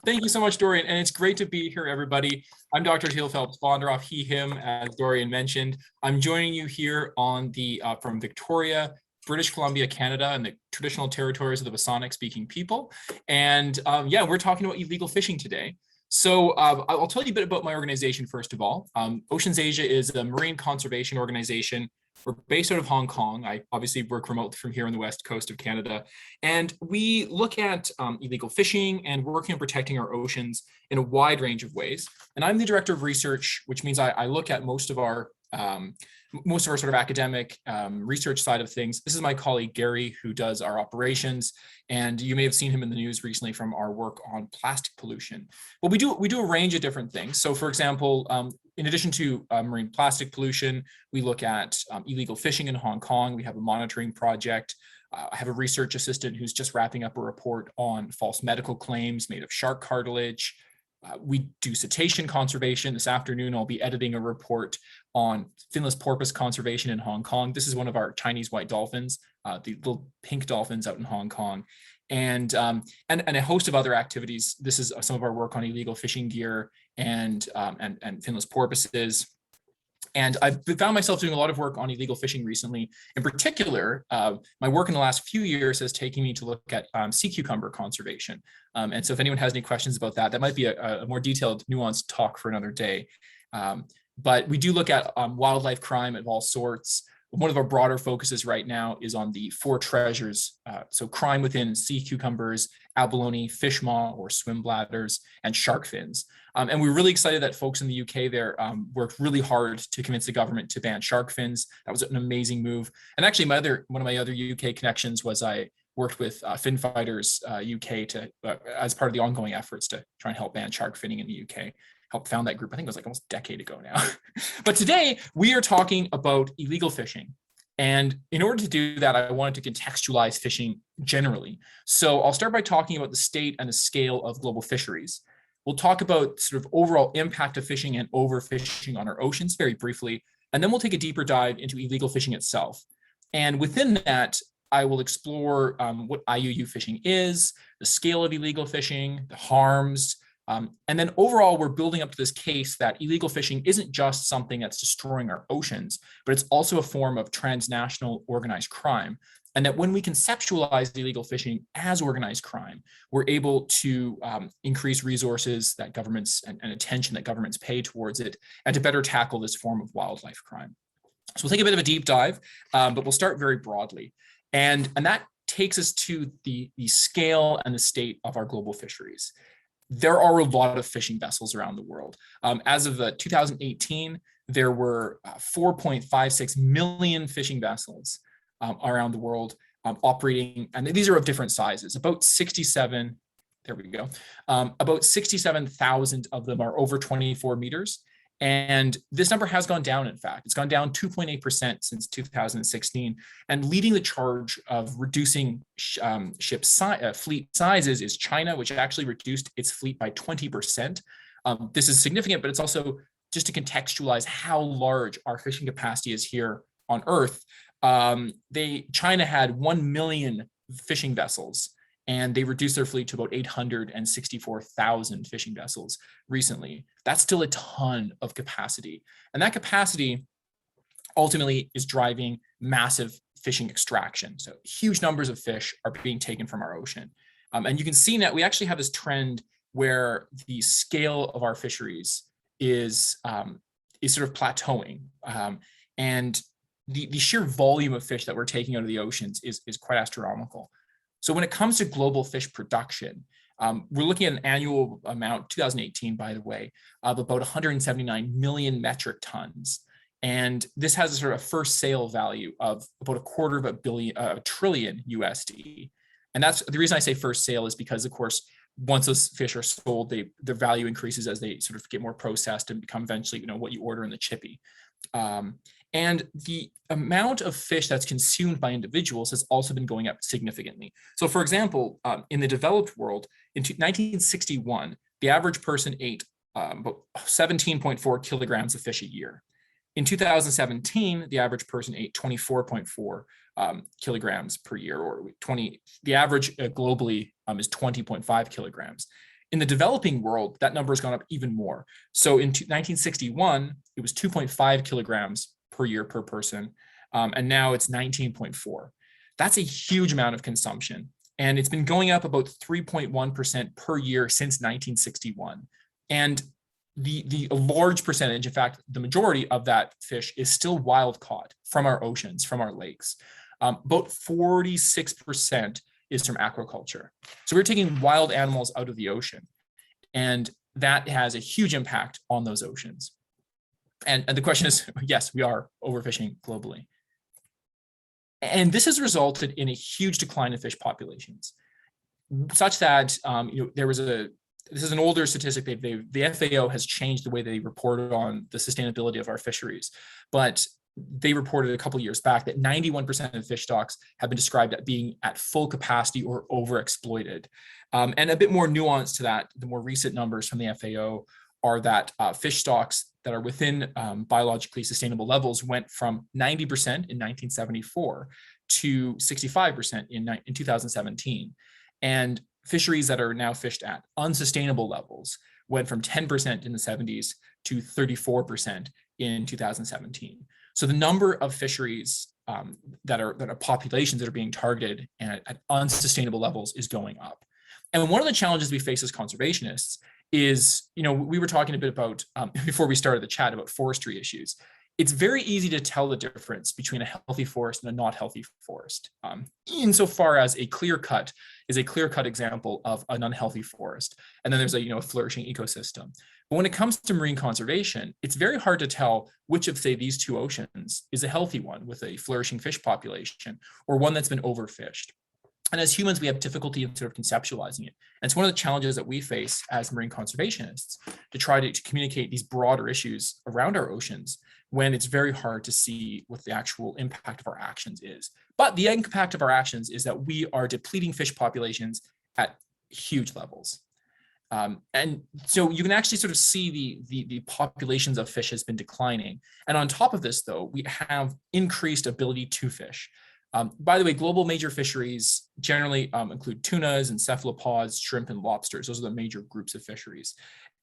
Thank you so much, Dorian. And it's great to be here, everybody. I'm Dr. Teale Phelps Bondaroff, he, him, as Dorian mentioned. I'm joining you here on the from Victoria, British Columbia, Canada, and the traditional territories of the Wasanic-speaking people. And yeah, we're talking about illegal fishing today. So I'll tell you a bit about my organization, first of all. OceansAsia is a marine conservation organization. We're based out of Hong Kong. I obviously work remote from here on the west coast of Canada. And we look at illegal fishing and working on protecting our oceans in a wide range of ways. And I'm the director of research, which means I look at most of our sort of academic research side of things. This is my colleague, Gary, who does our operations. And you may have seen him in the news recently from our work on plastic pollution. Well, we do a range of different things. So for example, in addition to marine plastic pollution, we look at illegal fishing in Hong Kong. We have a monitoring project. I have a research assistant who's just wrapping up a report on false medical claims made of shark cartilage. We do cetacean conservation. This afternoon, I'll be editing a report on finless porpoise conservation in Hong Kong. This is one of our Chinese white dolphins, the little pink dolphins out in Hong Kong. And a host of other activities. This is some of our work on illegal fishing gear and finless porpoises. And I've found myself doing a lot of work on illegal fishing recently. In particular, my work in the last few years has taken me to look at sea cucumber conservation. And so if anyone has any questions about that, that might be a more detailed, nuanced talk for another day. But we do look at wildlife crime of all sorts. One of our broader focuses right now is on the four treasures. So crime within sea cucumbers, abalone, fish maw or swim bladders, and shark fins. And we're really excited that folks in the UK there worked really hard to convince the government to ban shark fins. That was an amazing move. And actually one of my other UK connections was I worked with Fin Fighters UK as part of the ongoing efforts to try and help ban shark finning in the UK. Helped found that group, I think it was like almost a decade ago now. But today we are talking about illegal fishing. And in order to do that, I wanted to contextualize fishing generally. So I'll start by talking about the state and the scale of global fisheries. We'll talk about sort of overall impact of fishing and overfishing on our oceans very briefly. And then we'll take a deeper dive into illegal fishing itself. And within that, I will explore what IUU fishing is, the scale of illegal fishing, the harms, and then overall, we're building up to this case that illegal fishing isn't just something that's destroying our oceans, but it's also a form of transnational organized crime. And that when we conceptualize illegal fishing as organized crime, we're able to increase resources that governments and attention that governments pay towards it, and to better tackle this form of wildlife crime. So we'll take a bit of a deep dive, but we'll start very broadly. And that takes us to the scale and the state of our global fisheries. There are a lot of fishing vessels around the world. As of 2018, there were 4.56 million fishing vessels around the world operating, and these are of different sizes. About 67, there we go. About 67,000 of them are over 24 meters. And this number has gone down, in fact. It's gone down 2.8% since 2016. And leading the charge of reducing fleet sizes is China, which actually reduced its fleet by 20%. This is significant, but it's also just to contextualize how large our fishing capacity is here on Earth. China had 1 million fishing vessels, and they reduced their fleet to about 864,000 fishing vessels recently. That's still a ton of capacity. And that capacity ultimately is driving massive fishing extraction. So huge numbers of fish are being taken from our ocean. And you can see that we actually have this trend where the scale of our fisheries is sort of plateauing. And the sheer volume of fish that we're taking out of the oceans is quite astronomical. So when it comes to global fish production, we're looking at an annual amount, 2018, by the way, of about 179 million metric tons. And this has a sort of first sale value of about $250 billion USD. And that's the reason I say first sale is because, of course, once those fish are sold, their value increases as they sort of get more processed and become eventually, what you order in the chippy. And the amount of fish that's consumed by individuals has also been going up significantly. So for example, in the developed world, in 1961, the average person ate about 17.4 kilograms of fish a year. In 2017, the average person ate 24.4 kilograms per year, or the average globally is 20.5 kilograms. In the developing world, that number has gone up even more. So in 1961, it was 2.5 kilograms per year per person, and now it's 19.4. That's a huge amount of consumption, and it's been going up about 3.1% per year since 1961. And the large percentage, in fact, the majority of that fish is still wild caught from our oceans, from our lakes. About 46% is from aquaculture. So we're taking wild animals out of the ocean, and that has a huge impact on those oceans. And the question is, yes, we are overfishing globally. And this has resulted in a huge decline in fish populations, such that this is an older statistic. The FAO has changed the way they reported on the sustainability of our fisheries, but they reported a couple of years back that 91% of fish stocks have been described as being at full capacity or overexploited. And a bit more nuance to that, the more recent numbers from the FAO are that fish stocks that are within biologically sustainable levels went from 90% in 1974 to 65% in 2017. And fisheries that are now fished at unsustainable levels went from 10% in the 70s to 34% in 2017. So the number of fisheries that are populations that are being targeted at unsustainable levels is going up. And one of the challenges we face as conservationists is, we were talking a bit about, before we started the chat, about forestry issues. It's very easy to tell the difference between a healthy forest and a not healthy forest, insofar as a clear cut is a clear-cut example of an unhealthy forest. And then there's a flourishing ecosystem. But when it comes to marine conservation, it's very hard to tell which of, say, these two oceans is a healthy one with a flourishing fish population or one that's been overfished. And as humans, we have difficulty in sort of conceptualizing it. And it's one of the challenges that we face as marine conservationists to try to communicate these broader issues around our oceans when it's very hard to see what the actual impact of our actions is. But the impact of our actions is that we are depleting fish populations at huge levels. And so you can actually sort of see the populations of fish has been declining. And on top of this, though, we have increased ability to fish. By the way, global major fisheries generally include tunas and cephalopods, shrimp, and lobsters. Those are the major groups of fisheries.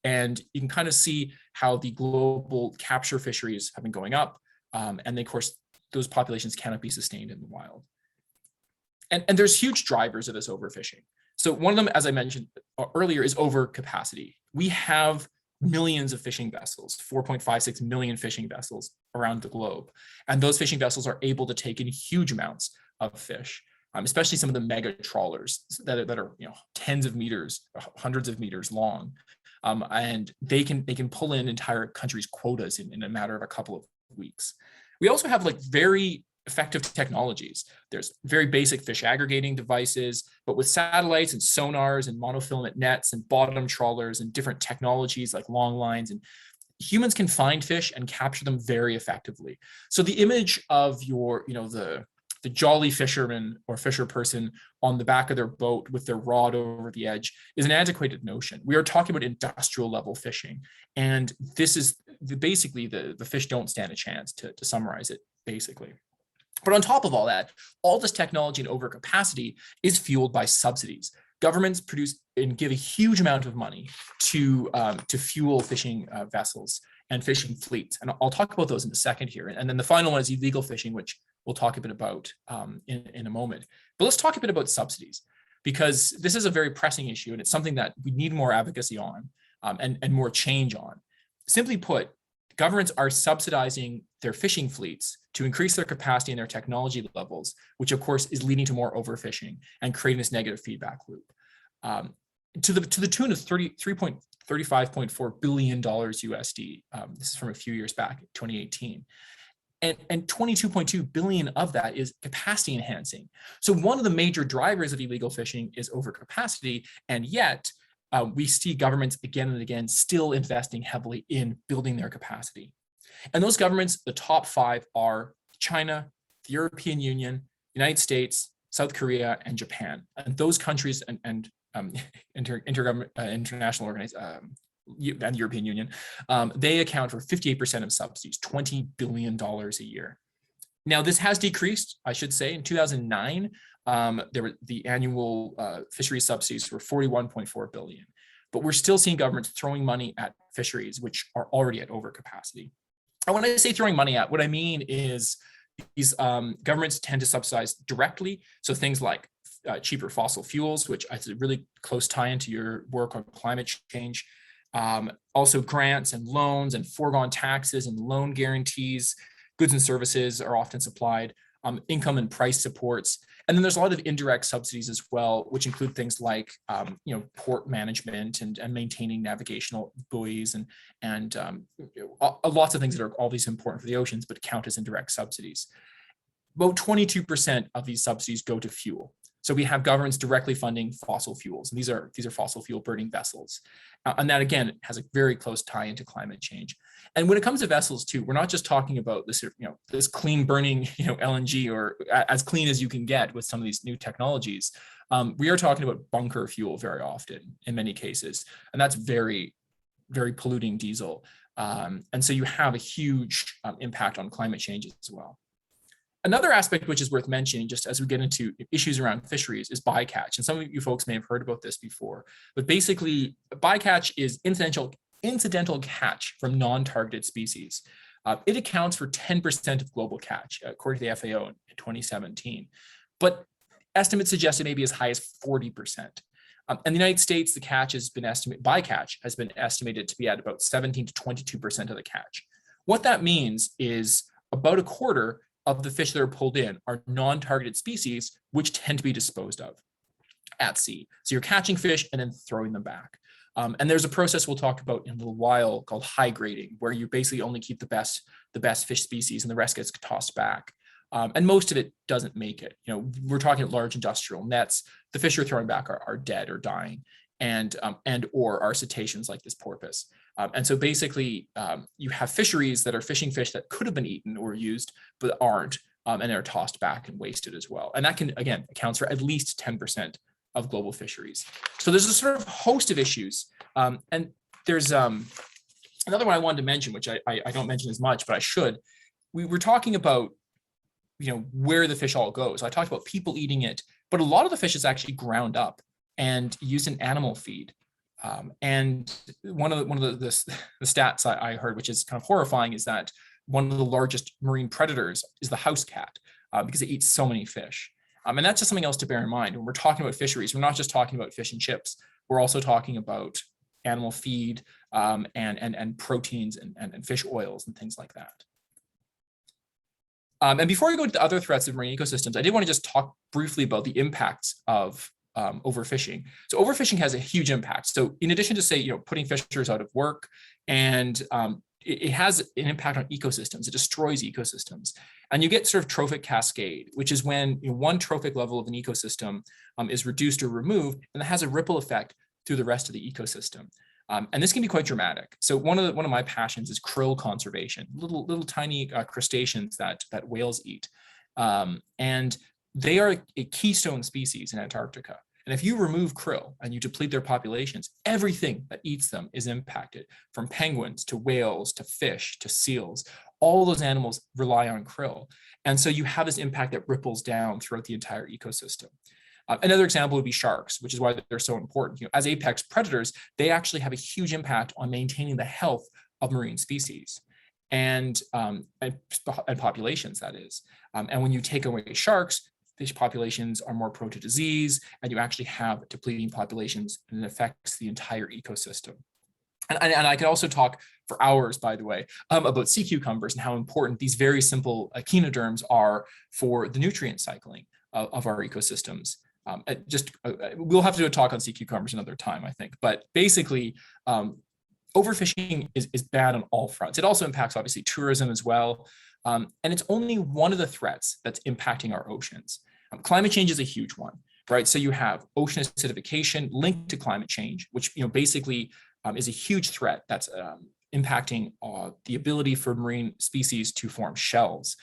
And you can kind of see how the global capture fisheries have been going up. And then, of course, those populations cannot be sustained in the wild. And there's huge drivers of this overfishing. So one of them, as I mentioned earlier, is overcapacity. We have millions of fishing vessels, 4.56 million fishing vessels around the globe. And those fishing vessels are able to take in huge amounts of fish, especially some of the mega trawlers that are tens of meters, hundreds of meters long. And they can pull in entire countries' quotas in a matter of a couple of weeks. We also have very effective technologies. There's very basic fish aggregating devices, but with satellites and sonars and monofilament nets and bottom trawlers and different technologies like long lines, and humans can find fish and capture them very effectively. So the image of the jolly fisherman or fisher person on the back of their boat with their rod over the edge is an antiquated notion. We are talking about industrial level fishing. And this is basically the fish don't stand a chance, to summarize it basically. But on top of all that, all this technology and overcapacity is fueled by subsidies. Governments produce and give a huge amount of money to fuel fishing vessels and fishing fleets. And I'll talk about those in a second here. And then the final one is illegal fishing, which we'll talk a bit about in a moment. But let's talk a bit about subsidies, because this is a very pressing issue and it's something that we need more advocacy on and more change on. Simply put, governments are subsidizing their fishing fleets to increase their capacity and their technology levels, which of course is leading to more overfishing and creating this negative feedback loop. To the tune of $35.4 billion USD. This is from a few years back, 2018. And 22.2 billion of that is capacity enhancing. So one of the major drivers of illegal fishing is overcapacity, and yet we see governments again and again still investing heavily in building their capacity. And those governments, the top five are China, the European Union, United States, South Korea, and Japan. And those countries and international organizations, and the European Union, they account for 58% of subsidies, $20 billion a year. Now, this has decreased, I should say. In 2009, the annual fisheries subsidies were $41.4 billion. but we're still seeing governments throwing money at fisheries, which are already at overcapacity. And when I say throwing money at, what I mean is these governments tend to subsidize directly. So things like cheaper fossil fuels, which is a really close tie into your work on climate change. Also grants and loans and foregone taxes and loan guarantees. Goods and services are often supplied, income and price supports. And then there's a lot of indirect subsidies as well, which include things like port management and maintaining navigational buoys and lots of things that are always important for the oceans, but count as indirect subsidies. About 22% of these subsidies go to fuel. So we have governments directly funding fossil fuels, and these are fossil fuel burning vessels, and that again has a very close tie into climate change. And when it comes to vessels too, we're not just talking about this this clean burning LNG or as clean as you can get with some of these new technologies. We are talking about bunker fuel very often in many cases, and that's very, very polluting diesel. And so you have a huge impact on climate change as well. Another aspect which is worth mentioning, just as we get into issues around fisheries, is bycatch. And some of you folks may have heard about this before, but basically bycatch is incidental catch from non-targeted species. It accounts for 10% of global catch, according to the FAO in 2017. But estimates suggest it may be as high as 40%. In the United States, the catch has been bycatch has been estimated to be at about 17 to 22% of the catch. What that means is about a quarter of the fish that are pulled in are non-targeted species, which tend to be disposed of at sea. So you're catching fish and then throwing them back. And there's a process we'll talk about in a little while called high grading, where you basically only keep the best fish species and the rest gets tossed back. And most of it doesn't make it. We're talking large industrial nets. The fish you're throwing back are dead or dying, and or are cetaceans like this porpoise. And so basically, you have fisheries that are fishing fish that could have been eaten or used, but aren't, and they're tossed back and wasted as well. And that can, again, accounts for at least 10% of global fisheries. So there's a sort of host of issues. And there's another one I wanted to mention, which I don't mention as much, but I should. We were talking about where the fish all goes. I talked about people eating it, but a lot of the fish is actually ground up and used in animal feed. And one of the stats I heard, which is kind of horrifying, is that one of the largest marine predators is the house cat, because it eats so many fish. And that's just something else to bear in mind. When we're talking about fisheries, we're not just talking about fish and chips. We're also talking about animal feed and proteins and fish oils and things like that. And before we go into the other threats of marine ecosystems, I did want to just talk briefly about the impacts of overfishing. So overfishing has a huge impact. So in addition to say, putting fishers out of work, and it has an impact on ecosystems. It destroys ecosystems. And you get sort of trophic cascade, which is when one trophic level of an ecosystem is reduced or removed, and that has a ripple effect through the rest of the ecosystem. And this can be quite dramatic. So one of my passions is krill conservation, little tiny crustaceans that whales eat. And they are a keystone species in Antarctica. And if you remove krill and you deplete their populations, everything that eats them is impacted, from penguins to whales to fish to seals. All those animals rely on krill. And so you have this impact that ripples down throughout the entire ecosystem. Another example would be sharks, which is why they're so important. As apex predators, they actually have a huge impact on maintaining the health of marine species and populations, that is. And when you take away sharks, fish populations are more prone to disease, and you actually have depleting populations, and it affects the entire ecosystem. And I could also talk for hours, by the way, about sea cucumbers and how important these very simple echinoderms are for the nutrient cycling of our ecosystems. We'll have to do a talk on sea cucumbers another time, I think. But basically, overfishing is bad on all fronts. It also impacts, obviously, tourism as well. And it's only one of the threats that's impacting our oceans. Climate change is a huge one, right? So you have ocean acidification linked to climate change, which basically is a huge threat that's impacting the ability for marine species to form shells,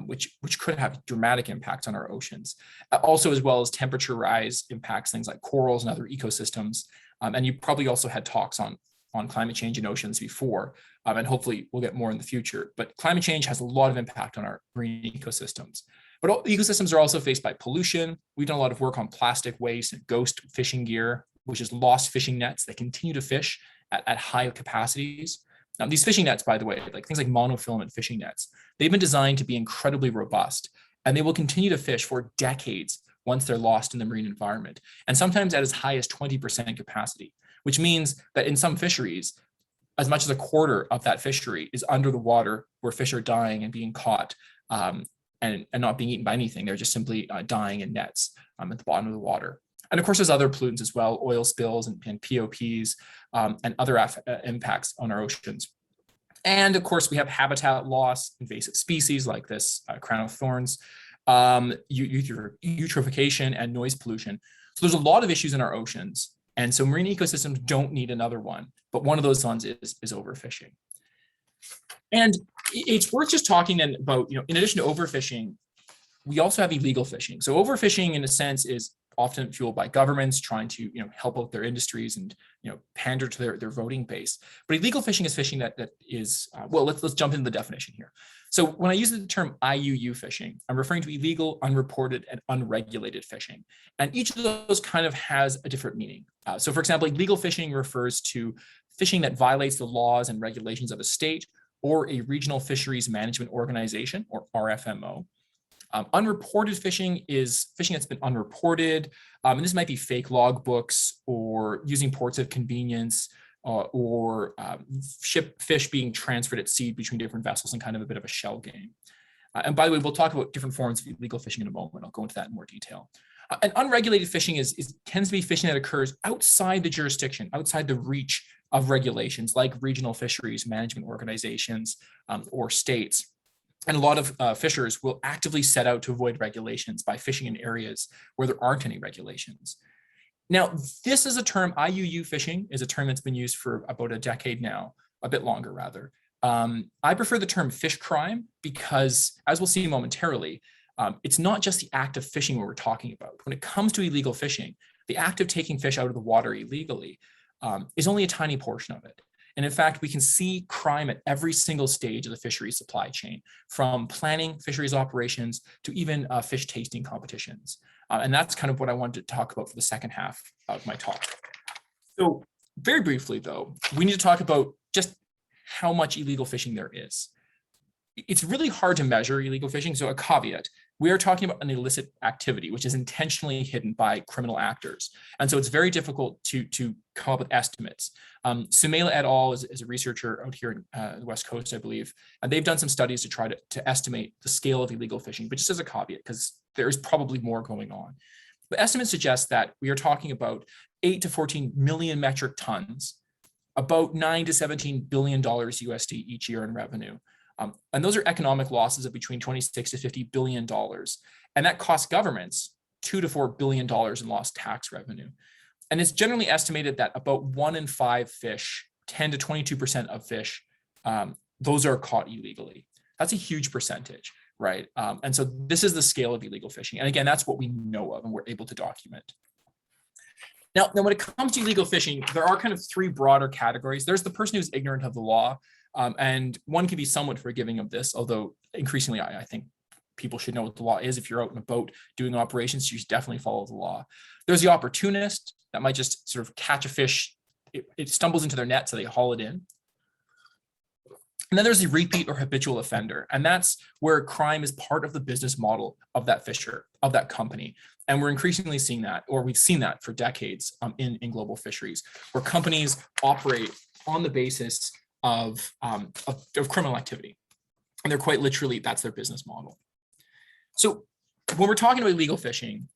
which could have dramatic impacts on our oceans. Also, as well as temperature rise impacts things like corals and other ecosystems. And you probably also had talks on climate change in oceans before, and hopefully we'll get more in the future. But climate change has a lot of impact on our marine ecosystems. But ecosystems are also faced by pollution. We've done a lot of work on plastic waste and ghost fishing gear, which is lost fishing nets that continue to fish at high capacities. These fishing nets, by the way, like things like monofilament fishing nets, they've been designed to be incredibly robust, and they will continue to fish for decades once they're lost in the marine environment, and sometimes at as high as 20% capacity, which means that in some fisheries, as much as a quarter of that fishery is under the water where fish are dying and being caught and not being eaten by anything. They're just simply dying in nets at the bottom of the water. And of course, there's other pollutants as well, oil spills and POPs and other impacts on our oceans. And of course, we have habitat loss, invasive species like this crown of thorns, eutrophication, and noise pollution. So there's a lot of issues in our oceans. And so marine ecosystems don't need another one, but one of those ones is overfishing. And it's worth just talking then about, in addition to overfishing, we also have illegal fishing. So overfishing, in a sense, is often fueled by governments trying to, help out their industries and, pander to their voting base. But illegal fishing is fishing that is, well, let's jump into the definition here. So when I use the term IUU fishing, I'm referring to illegal, unreported, and unregulated fishing. And each of those kind of has a different meaning. So for example, illegal fishing refers to fishing that violates the laws and regulations of a state or a regional fisheries management organization, or RFMO. Unreported fishing is fishing that's been unreported. And this might be fake logbooks or using ports of convenience or fish being transferred at sea between different vessels in kind of a bit of a shell game. And by the way, we'll talk about different forms of illegal fishing in a moment. I'll go into that in more detail. And unregulated fishing tends to be fishing that occurs outside the jurisdiction, outside the reach of regulations like regional fisheries management organizations or states. And a lot of fishers will actively set out to avoid regulations by fishing in areas where there aren't any regulations. Now, this is a term, IUU fishing is a term that's been used for about a decade now, a bit longer rather. I prefer the term fish crime because, as we'll see momentarily, it's not just the act of fishing we're talking about. When it comes to illegal fishing, the act of taking fish out of the water illegally is only a tiny portion of it. And in fact, we can see crime at every single stage of the fisheries supply chain, from planning fisheries operations to even fish tasting competitions. And that's kind of what I wanted to talk about for the second half of my talk. So very briefly, though, we need to talk about just how much illegal fishing there is. It's really hard to measure illegal fishing. So a caveat, we are talking about an illicit activity, which is intentionally hidden by criminal actors. And so it's very difficult to come up with estimates. Sumaila et al. is a researcher out here in the West Coast, I believe, and they've done some studies to try to estimate the scale of illegal fishing, but just as a caveat, because there is probably more going on. But estimates suggest that we are talking about 8 to 14 million metric tons, about $9 to $17 billion USD each year in revenue. And those are economic losses of between 26 to $50 billion. And that costs governments $2 to $4 billion in lost tax revenue. And it's generally estimated that about 1 in 5 fish, 10 to 22% of fish, those are caught illegally. That's a huge percentage, right? And so this is the scale of illegal fishing. And again, that's what we know of and we're able to document. Now when it comes to illegal fishing, there are kind of 3 broader categories. There's the person who's ignorant of the law. And one can be somewhat forgiving of this, although increasingly I think people should know what the law is. If you're out in a boat doing operations, you should definitely follow the law. There's the opportunist that might just sort of catch a fish. It stumbles into their net, so they haul it in. And then there's the repeat or habitual offender. And that's where crime is part of the business model of that fisher, of that company. And we're increasingly seeing that, or we've seen that for decades in global fisheries, where companies operate on the basis of criminal activity. And they're quite literally, that's their business model. So when we're talking about illegal fishing,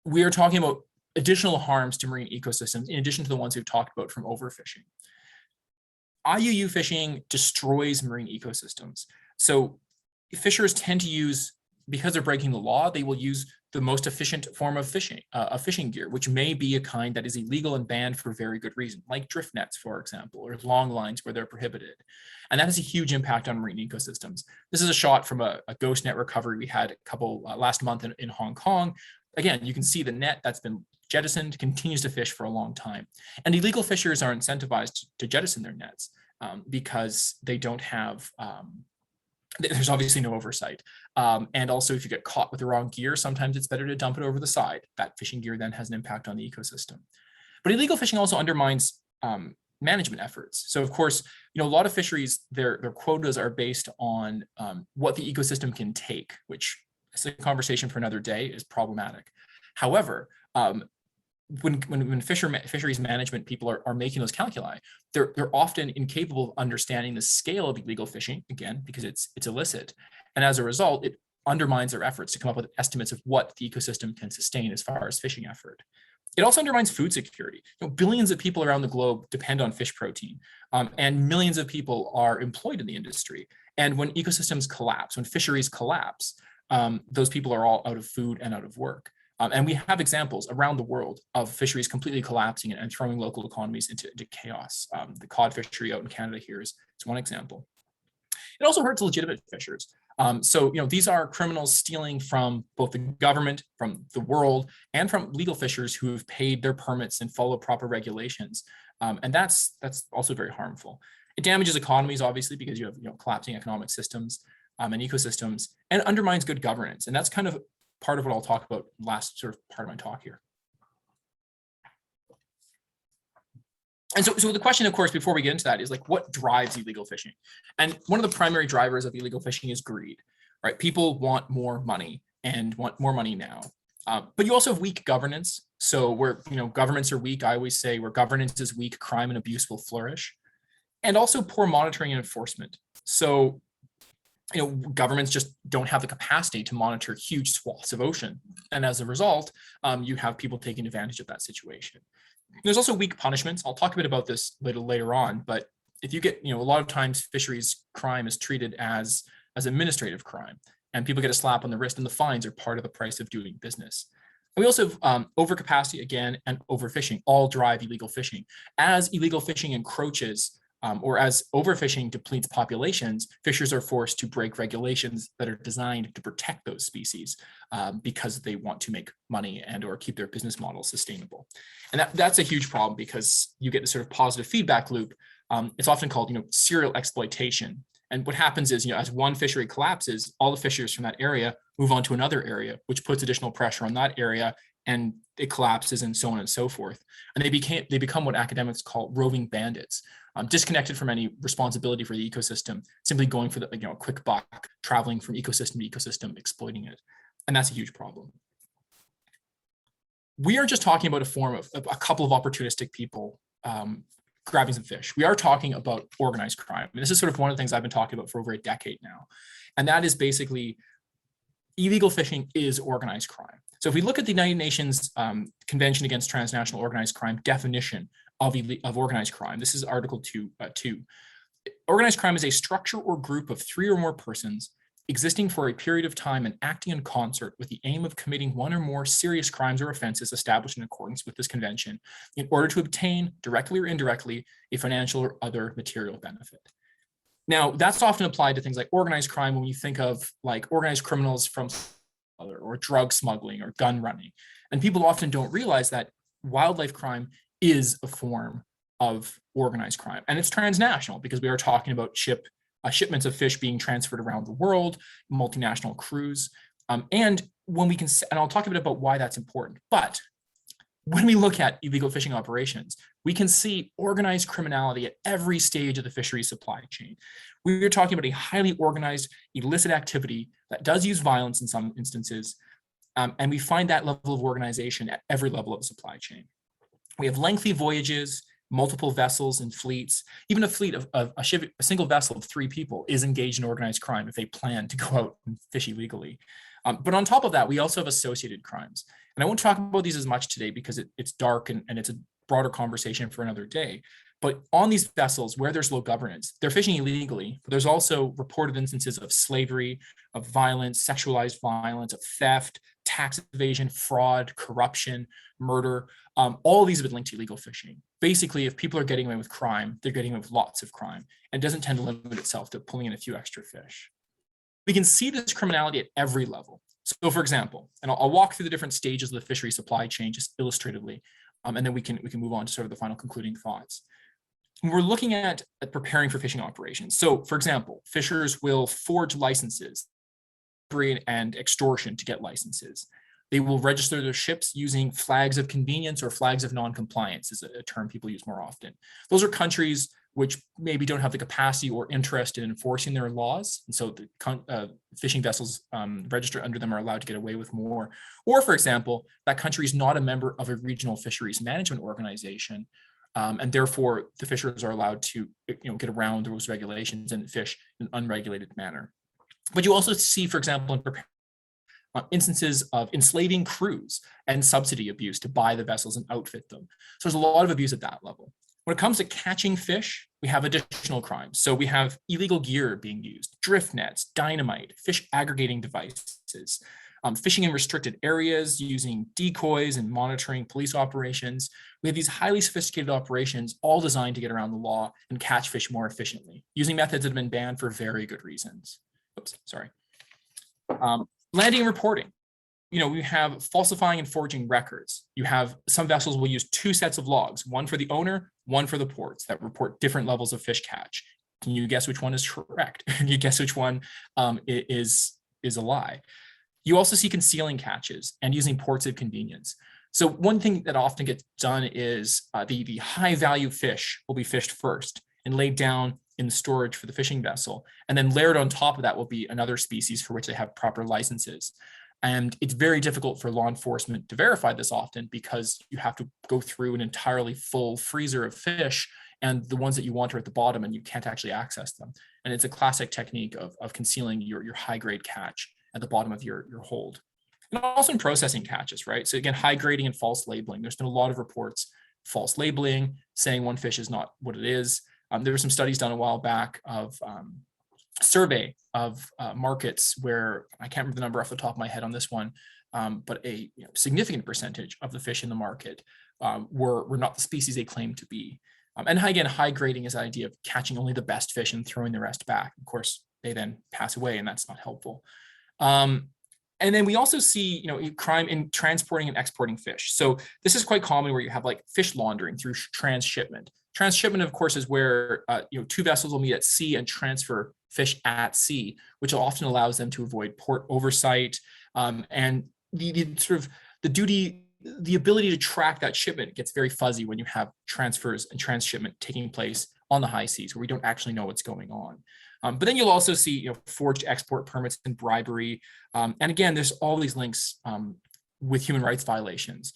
we are talking about additional harms to marine ecosystems in addition to the ones we've talked about from overfishing. IUU fishing destroys marine ecosystems. So fishers tend to use, because they're breaking the law, they will use the most efficient form of fishing gear, which may be a kind that is illegal and banned for very good reason, like drift nets, for example, or long lines where they're prohibited. And that has a huge impact on marine ecosystems. This is a shot from a ghost net recovery we had a couple last month in Hong Kong. Again, you can see the net that's been jettisoned continues to fish for a long time. And illegal fishers are incentivized to jettison their nets because they don't have there's obviously no oversight. And also, if you get caught with the wrong gear, sometimes it's better to dump it over the side. That fishing gear then has an impact on the ecosystem. But illegal fishing also undermines management efforts. So of course, a lot of fisheries, their quotas are based on what the ecosystem can take, which is a conversation for another day, is problematic. However, when fisheries management people are making those calculi, they're often incapable of understanding the scale of illegal fishing, again, because it's illicit. And as a result, it undermines their efforts to come up with estimates of what the ecosystem can sustain as far as fishing effort. It also undermines food security. Billions of people around the globe depend on fish protein, and millions of people are employed in the industry. And when ecosystems collapse, when fisheries collapse, those people are all out of food and out of work. And we have examples around the world of fisheries completely collapsing and throwing local economies into chaos. The cod fishery out in Canada here is one example. It also hurts legitimate fishers. So these are criminals stealing from both the government, from the world, and from legal fishers who have paid their permits and follow proper regulations. And that's also very harmful. It damages economies, obviously, because you have collapsing economic systems and ecosystems, and undermines good governance. And that's kind of part of what I'll talk about last sort of part of my talk here. And so the question, of course, before we get into that is like, what drives illegal fishing? And one of the primary drivers of illegal fishing is greed, right? People want more money and want more money now. But you also have weak governance. So where governments are weak, I always say where governance is weak, crime and abuse will flourish. And also poor monitoring and enforcement. So governments just don't have the capacity to monitor huge swaths of ocean. And as a result, you have people taking advantage of that situation. There's also weak punishments. I'll talk a bit about this later on, but if you get, a lot of times fisheries crime is treated as administrative crime, and people get a slap on the wrist, and the fines are part of the price of doing business. And we also have overcapacity, again, and overfishing all drive illegal fishing. As illegal fishing encroaches, or as overfishing depletes populations, fishers are forced to break regulations that are designed to protect those species because they want to make money and or keep their business model sustainable. And that's a huge problem, because you get this sort of positive feedback loop. It's often called, serial exploitation. And what happens is, as one fishery collapses, all the fishers from that area move on to another area, which puts additional pressure on that area, and it collapses, and so on and so forth. And they become what academics call roving bandits, disconnected from any responsibility for the ecosystem, simply going for the a quick buck, traveling from ecosystem to ecosystem, exploiting it. And that's a huge problem. We aren't just talking about a couple of opportunistic people grabbing some fish. We are talking about organized crime. And this is sort of one of the things I've been talking about for over a decade now. And that is basically illegal fishing is organized crime. So if we look at the United Nations Convention Against Transnational Organized Crime definition of organized crime, this is Article 2. Organized crime is a structure or group of 3 or more persons existing for a period of time and acting in concert with the aim of committing one or more serious crimes or offenses established in accordance with this convention in order to obtain, directly or indirectly, a financial or other material benefit. Now, that's often applied to things like organized crime when you think of like organized criminals from or drug smuggling or gun running. And people often don't realize that wildlife crime is a form of organized crime. And it's transnational, because we are talking about shipments of fish being transferred around the world, multinational crews. And when we can, and I'll talk a bit about why that's important, but when we look at illegal fishing operations, we can see organized criminality at every stage of the fisheries supply chain. We're talking about a highly organized, illicit activity that does use violence in some instances, and we find that level of organization at every level of the supply chain. We have lengthy voyages, multiple vessels and fleets. Even a fleet of a single vessel of 3 people is engaged in organized crime if they plan to go out and fish illegally. But on top of that, we also have associated crimes. And I won't talk about these as much today because it's dark and it's a broader conversation for another day. But on these vessels where there's low governance, they're fishing illegally, but there's also reported instances of slavery, of violence, sexualized violence, of theft, tax evasion, fraud, corruption, murder. All of these have been linked to illegal fishing. Basically, if people are getting away with crime, they're getting away with lots of crime, and it doesn't tend to limit itself to pulling in a few extra fish. We can see this criminality at every level. So for example, and I'll walk through the different stages of the fishery supply chain just illustratively, and then we can move on to sort of the final concluding thoughts. we're looking at preparing for fishing operations. So, for example, fishers will forge licenses and extortion to get licenses. They will register their ships using flags of convenience or flags of non-compliance is a term people use more often. Those are countries which maybe don't have the capacity or interest in enforcing their laws. And so the fishing vessels registered under them are allowed to get away with more. Or, for example, that country is not a member of a regional fisheries management organization. And therefore, the fishers are allowed to get around those regulations and fish in an unregulated manner. But you also see, for example, in instances of enslaving crews and subsidy abuse to buy the vessels and outfit them. So there's a lot of abuse at that level. When it comes to catching fish, we have additional crimes. So we have illegal gear being used, drift nets, dynamite, fish aggregating devices, fishing in restricted areas using decoys and monitoring police operations. We have these highly sophisticated operations all designed to get around the law and catch fish more efficiently, using methods that have been banned for very good reasons. Oops, sorry. Landing and reporting. We have falsifying and forging records. You have some vessels will use two sets of logs, one for the owner, one for the ports that report different levels of fish catch. Can you guess which one is correct? Can you guess which one is a lie? You also see concealing catches and using ports of convenience. So one thing that often gets done is the high value fish will be fished first and laid down in the storage for the fishing vessel. And then layered on top of that will be another species for which they have proper licenses. And it's very difficult for law enforcement to verify this often because you have to go through an entirely full freezer of fish, and the ones that you want are at the bottom and you can't actually access them. And it's a classic technique of concealing your high grade catch at the bottom of your hold. And also in processing catches, right? So again, high grading and false labeling. There's been a lot of reports, false labeling, saying one fish is not what it is. There were some studies done a while back of survey of markets where, I can't remember the number off the top of my head on this one, but a significant percentage of the fish in the market were not the species they claimed to be. And again, high grading is the idea of catching only the best fish and throwing the rest back. Of course, they then pass away, and that's not helpful. And then we also see, crime in transporting and exporting fish. So this is quite common where you have like fish laundering through transshipment. Transshipment, of course, is where two vessels will meet at sea and transfer fish at sea, which often allows them to avoid port oversight and the ability to track that shipment gets very fuzzy when you have transfers and transshipment taking place on the high seas where we don't actually know what's going on. But then you'll also see forged export permits and bribery. And again, there's all these links with human rights violations.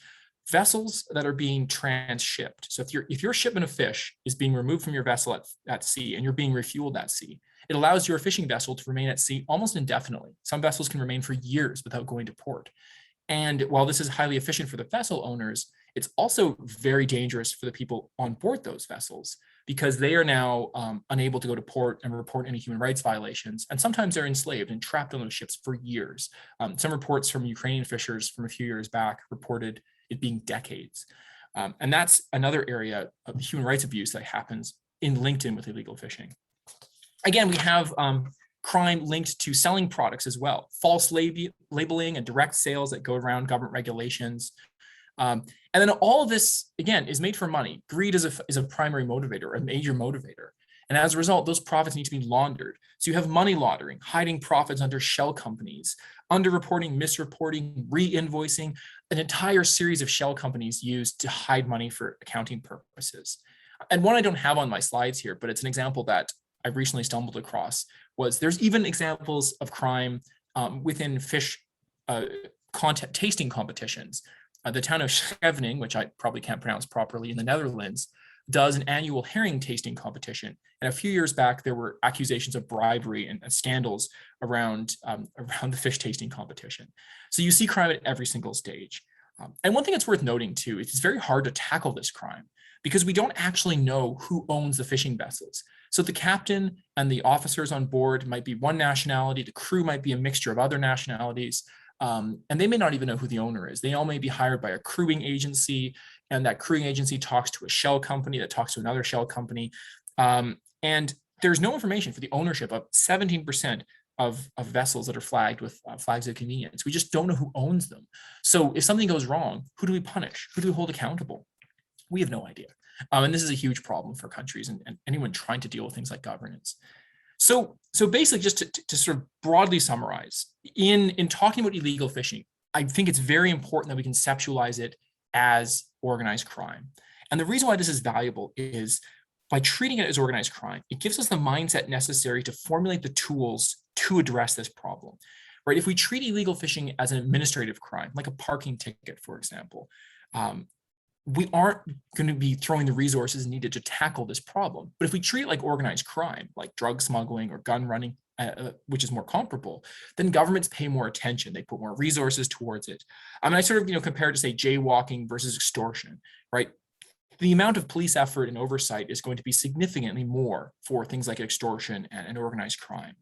Vessels that are being transshipped. So if your shipment of fish is being removed from your vessel at sea and you're being refueled at sea, it allows your fishing vessel to remain at sea almost indefinitely. Some vessels can remain for years without going to port. And while this is highly efficient for the vessel owners, it's also very dangerous for the people on board those vessels because they are now unable to go to port and report any human rights violations. And sometimes they're enslaved and trapped on those ships for years. Some reports from Ukrainian fishers from a few years back reported it being decades. And that's another area of human rights abuse that happens linked in with illegal fishing. Again, we have crime linked to selling products as well, false labeling and direct sales that go around government regulations. And then all of this, again, is made for money. Greed is a primary motivator, a major motivator. And as a result, those profits need to be laundered. So you have money laundering, hiding profits under shell companies, underreporting, misreporting, re-invoicing, an entire series of shell companies used to hide money for accounting purposes. And one I don't have on my slides here, but it's an example that I recently stumbled across, was there's even examples of crime within fish tasting competitions. The town of Scheveningen, which I probably can't pronounce properly, in the Netherlands, does an annual herring tasting competition. And a few years back, there were accusations of bribery and scandals around the fish tasting competition. So you see crime at every single stage. And one thing that's worth noting too, is it's very hard to tackle this crime because we don't actually know who owns the fishing vessels. So the captain and the officers on board might be one nationality, the crew might be a mixture of other nationalities, and they may not even know who the owner is. They all may be hired by a crewing agency, and that crewing agency talks to a shell company that talks to another shell company. And there's no information for the ownership of 17% of vessels that are flagged with flags of convenience. We just don't know who owns them. So if something goes wrong, who do we punish? Who do we hold accountable? We have no idea. And this is a huge problem for countries and anyone trying to deal with things like governance. So basically, just to sort of broadly summarize, in talking about illegal fishing, I think it's very important that we conceptualize it as organized crime. And the reason why this is valuable is by treating it as organized crime, it gives us the mindset necessary to formulate the tools to address this problem, right? If we treat illegal fishing as an administrative crime, like a parking ticket, for example, we aren't going to be throwing the resources needed to tackle this problem. But if we treat it like organized crime, like drug smuggling or gun running, which is more comparable, then governments pay more attention. They put more resources towards it. I mean, I sort of, compare it to, say, jaywalking versus extortion, right? The amount of police effort and oversight is going to be significantly more for things like extortion and organized crime.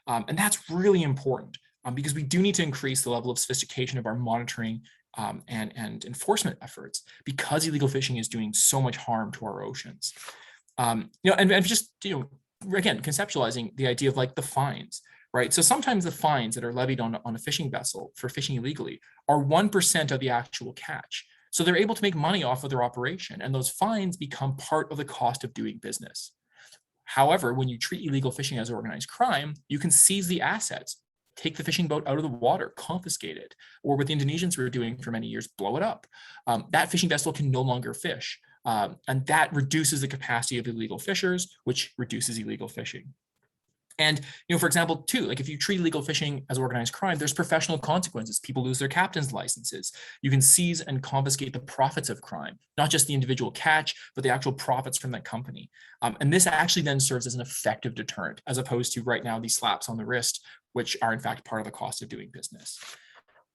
And that's really important because we do need to increase the level of sophistication of our monitoring and enforcement efforts, because illegal fishing is doing so much harm to our oceans. And just, again, conceptualizing the idea of like the fines, right? So sometimes the fines that are levied on a fishing vessel for fishing illegally are 1% of the actual catch. So they're able to make money off of their operation, and those fines become part of the cost of doing business. However, when you treat illegal fishing as organized crime, you can seize the assets, take the fishing boat out of the water, confiscate it, or what the Indonesians were doing for many years, blow it up. That fishing vessel can no longer fish, and that reduces the capacity of illegal fishers, which reduces illegal fishing. And, for example, too, like if you treat illegal fishing as organized crime, there's professional consequences. People lose their captain's licenses. You can seize and confiscate the profits of crime, not just the individual catch, but the actual profits from that company. And this actually then serves as an effective deterrent, as opposed to right now these slaps on the wrist, which are in fact part of the cost of doing business.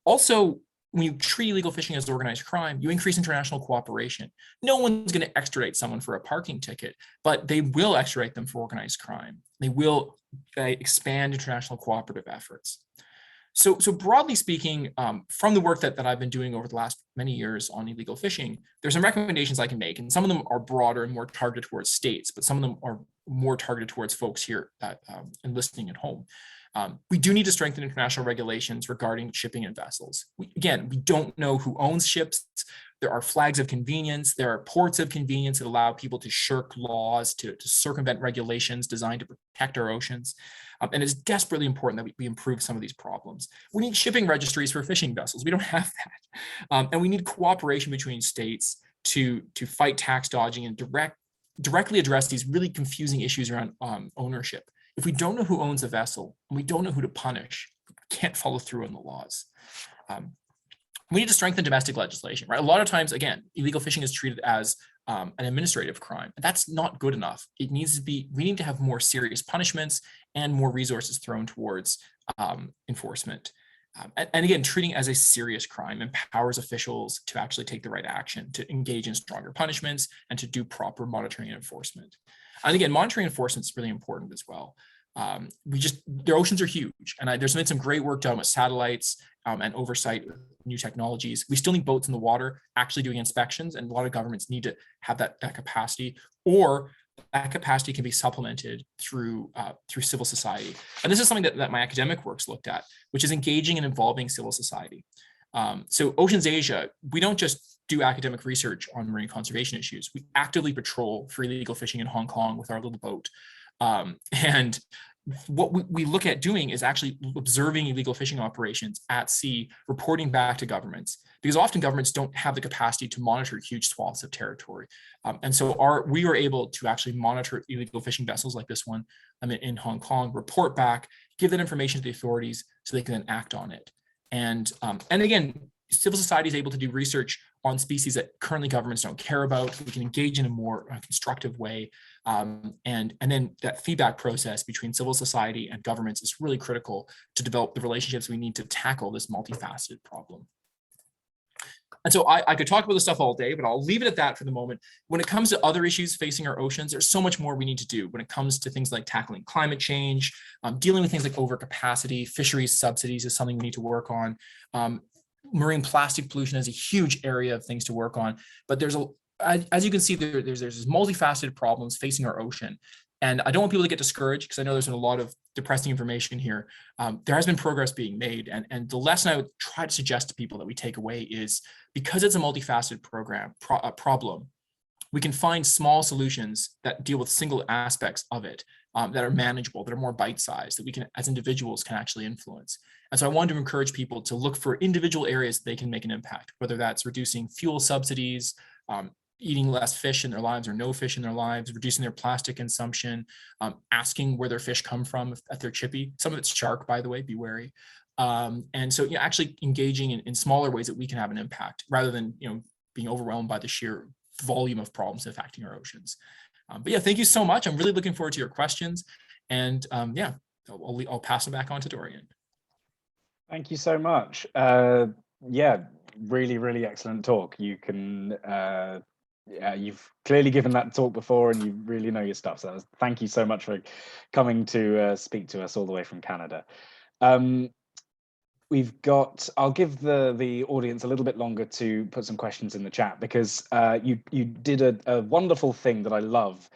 Also, when you treat illegal fishing as organized crime, you increase international cooperation. No one's going to extradite someone for a parking ticket, but they will extradite them for organized crime. They will expand international cooperative efforts. So broadly speaking, from the work that I've been doing over the last many years on illegal fishing, there's some recommendations I can make, and some of them are broader and more targeted towards states, but some of them are more targeted towards folks here and listening at home. We do need to strengthen international regulations regarding shipping and vessels. We don't know who owns ships. There are flags of convenience. There are ports of convenience that allow people to shirk laws, to circumvent regulations designed to protect our oceans. And it's desperately important that we improve some of these problems. We need shipping registries for fishing vessels. We don't have that. And we need cooperation between states to fight tax dodging and directly address these really confusing issues around ownership. If we don't know who owns a vessel and we don't know who to punish, we can't follow through on the laws. We need to strengthen domestic legislation, right? A lot of times, again, illegal fishing is treated as an administrative crime. That's not good enough. We need to have more serious punishments and more resources thrown towards enforcement. And again, treating it as a serious crime empowers officials to actually take the right action, to engage in stronger punishments, and to do proper monitoring and enforcement. And again, monitoring and enforcement is really important as well. Their oceans are huge, and there's been some great work done with satellites and oversight with new technologies. We still need boats in the water actually doing inspections, and a lot of governments need to have that capacity, or that capacity can be supplemented through civil society. And this is something that my academic work's looked at, which is engaging and involving civil society. So OceansAsia, we don't just do academic research on marine conservation issues. We actively patrol for illegal fishing in Hong Kong with our little boat. And what we look at doing is actually observing illegal fishing operations at sea, reporting back to governments, because often governments don't have the capacity to monitor huge swaths of territory. And so we are able to actually monitor illegal fishing vessels like this one in Hong Kong, report back, give that information to the authorities so they can then act on it. And again, civil society is able to do research on species that currently governments don't care about. We can engage in a more constructive way. And then that feedback process between civil society and governments is really critical to develop the relationships we need to tackle this multifaceted problem. And so I could talk about this stuff all day, but I'll leave it at that for the moment. When it comes to other issues facing our oceans, there's so much more we need to do when it comes to things like tackling climate change, dealing with things like overcapacity, fisheries subsidies is something we need to work on. Marine plastic pollution is a huge area of things to work on, but as you can see, there's multifaceted problems facing our ocean. And I don't want people to get discouraged, because I know there's been a lot of depressing information here. There has been progress being made. And the lesson I would try to suggest to people that we take away is, because it's a multifaceted problem, we can find small solutions that deal with single aspects of it, that are manageable, that are more bite-sized, that we can, as individuals, can actually influence. And so I wanted to encourage people to look for individual areas that they can make an impact, whether that's reducing fuel subsidies, eating less fish in their lives or no fish in their lives, reducing their plastic consumption, asking where their fish come from if they're chippy. Some of it's shark, by the way, be wary. And so, actually engaging in smaller ways that we can have an impact rather than, being overwhelmed by the sheer volume of problems affecting our oceans. But yeah, thank you so much. I'm really looking forward to your questions. And yeah, I'll pass it back on to Dorian. Thank you so much. Yeah, really, really excellent talk. You can, you've clearly given that talk before and you really know your stuff. So thank you so much for coming to speak to us all the way from Canada. I'll give the audience a little bit longer to put some questions in the chat, because you did a wonderful thing that I love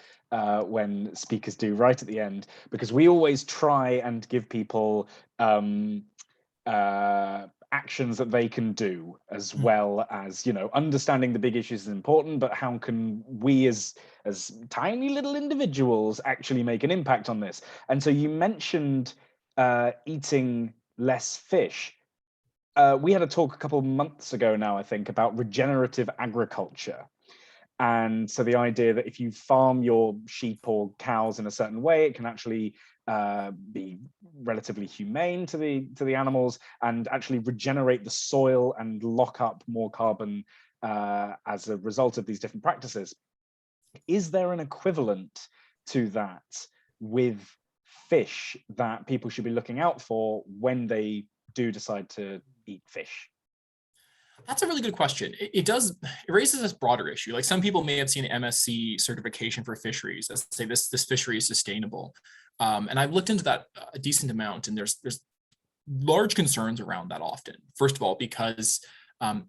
when speakers do right at the end, because we always try and give people actions that they can do, as well as, understanding the big issues is important, but how can we as tiny little individuals actually make an impact on this? And so you mentioned eating less fish. We had a talk a couple of months ago now, I think, about regenerative agriculture. And so the idea that if you farm your sheep or cows in a certain way, it can actually be relatively humane to the animals and actually regenerate the soil and lock up more carbon as a result of these different practices. Is there an equivalent to that with fish that people should be looking out for when they do decide to eat fish? That's a really good question. It raises this broader issue. Like, some people may have seen MSC certification for fisheries that say this fishery is sustainable. And I've looked into that a decent amount, and there's large concerns around that often. First of all, because how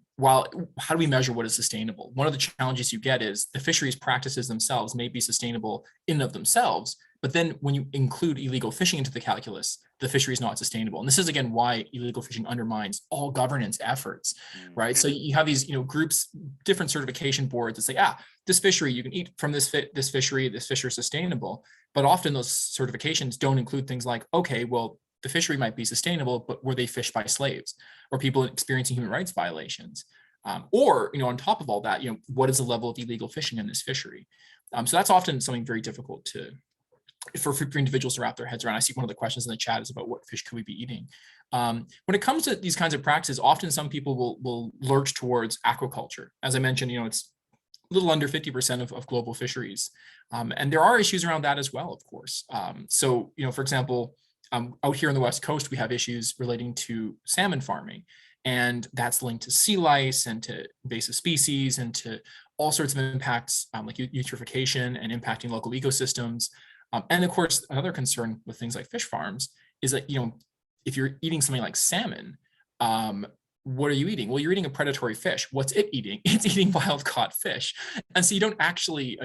do we measure what is sustainable? One of the challenges you get is the fisheries practices themselves may be sustainable in and of themselves, but then when you include illegal fishing into the calculus, the fishery is not sustainable. And this is, again, why illegal fishing undermines all governance efforts, right? So you have these, groups, different certification boards that say, this fishery, you can eat from this fishery is sustainable. But often those certifications don't include things like, okay, well, the fishery might be sustainable, but were they fished by slaves or people experiencing human rights violations? Or, on top of all that, what is the level of illegal fishing in this fishery? So that's often something very difficult for individuals to wrap their heads around. I see one of the questions in the chat is about what fish could we be eating. When it comes to these kinds of practices, often some people will lurch towards aquaculture. As I mentioned, it's a little under 50% of global fisheries. And there are issues around that as well, of course. So, for example, out here on the West Coast, we have issues relating to salmon farming, and that's linked to sea lice and to invasive species and to all sorts of impacts like eutrophication and impacting local ecosystems. And of course, another concern with things like fish farms is that, if you're eating something like salmon, what are you eating? Well, you're eating a predatory fish. What's it eating? It's eating wild caught fish. And so you're not actually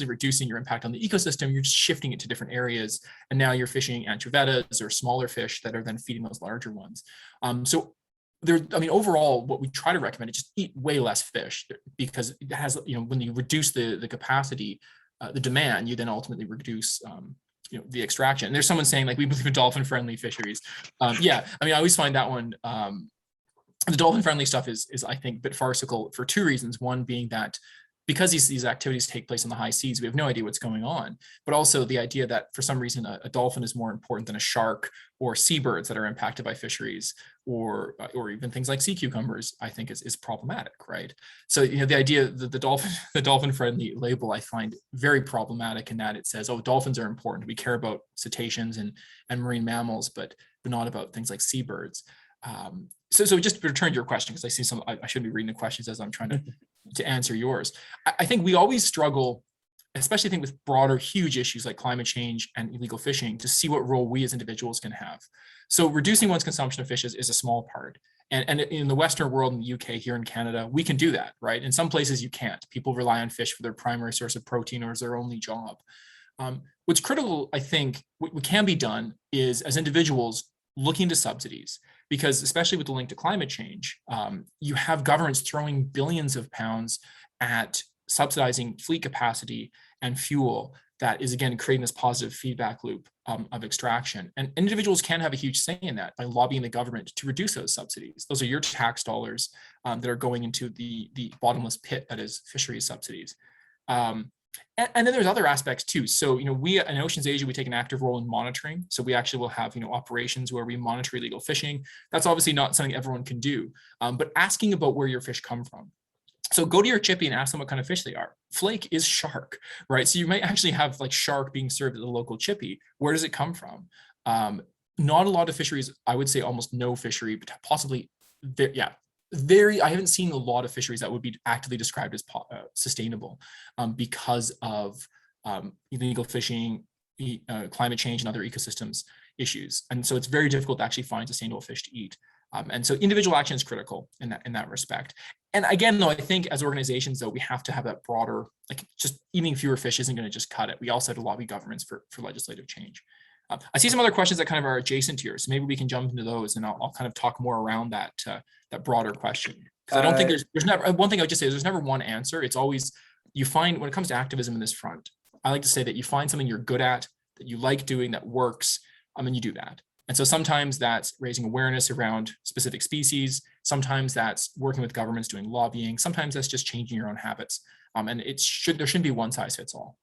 reducing your impact on the ecosystem. You're just shifting it to different areas. And now you're fishing anchovetas or smaller fish that are then feeding those larger ones. So overall, what we try to recommend is just eat way less fish, because it has, when you reduce the capacity, the demand, you then ultimately reduce the extraction. And there's someone saying, like, we believe in dolphin-friendly fisheries. I always find that one, the dolphin-friendly stuff is I think a bit farcical for two reasons. One being that because these activities take place in the high seas, we have no idea what's going on. But also the idea that for some reason a dolphin is more important than a shark or seabirds that are impacted by fisheries, or even things like sea cucumbers, I think is problematic, right? So the idea that the dolphin-friendly label I find very problematic, in that it says, oh, dolphins are important. We care about cetaceans and marine mammals, but not about things like seabirds. So just to return to your question, because I see I shouldn't be reading the questions as I'm trying to answer yours. I think we always struggle, especially I think with broader, huge issues like climate change and illegal fishing, to see what role we as individuals can have. So reducing one's consumption of fish is a small part. And in the Western world, in the UK, here in Canada, we can do that, right? In some places you can't. People rely on fish for their primary source of protein or as their only job. What's critical, I think, what can be done is, as individuals, looking to subsidies, because especially with the link to climate change, you have governments throwing billions of pounds at subsidizing fleet capacity and fuel that is, again, creating this positive feedback loop of extraction. And individuals can have a huge say in that by lobbying the government to reduce those subsidies. Those are your tax dollars that are going into the bottomless pit that is fisheries subsidies. And then there's other aspects too. So, we in OceansAsia, we take an active role in monitoring. So we actually will have, operations where we monitor illegal fishing. That's obviously not something everyone can do, but asking about where your fish come from. So go to your chippy and ask them what kind of fish they are. Flake is shark, right? So you might actually have like shark being served at the local chippy. Where does it come from? Not a lot of fisheries, I would say almost no fishery, but possibly, I haven't seen a lot of fisheries that would be actively described as sustainable because of illegal fishing, climate change, and other ecosystems issues. And so it's very difficult to actually find sustainable fish to eat. And so individual action is critical in that respect. And again, though, I think as organizations, though, we have to have that broader, like just eating fewer fish isn't going to just cut it. We also have to lobby governments for legislative change. I see some other questions that kind of are adjacent here, so maybe we can jump into those, and I'll kind of talk more around that broader question. Because I don't think there's never one thing I would just say is there's never one answer. It's always you find when it comes to activism in this front. I like to say that you find something you're good at, that you like doing, that works, and you do that. And so sometimes that's raising awareness around specific species. Sometimes that's working with governments doing lobbying. Sometimes that's just changing your own habits. And there shouldn't be one size fits all.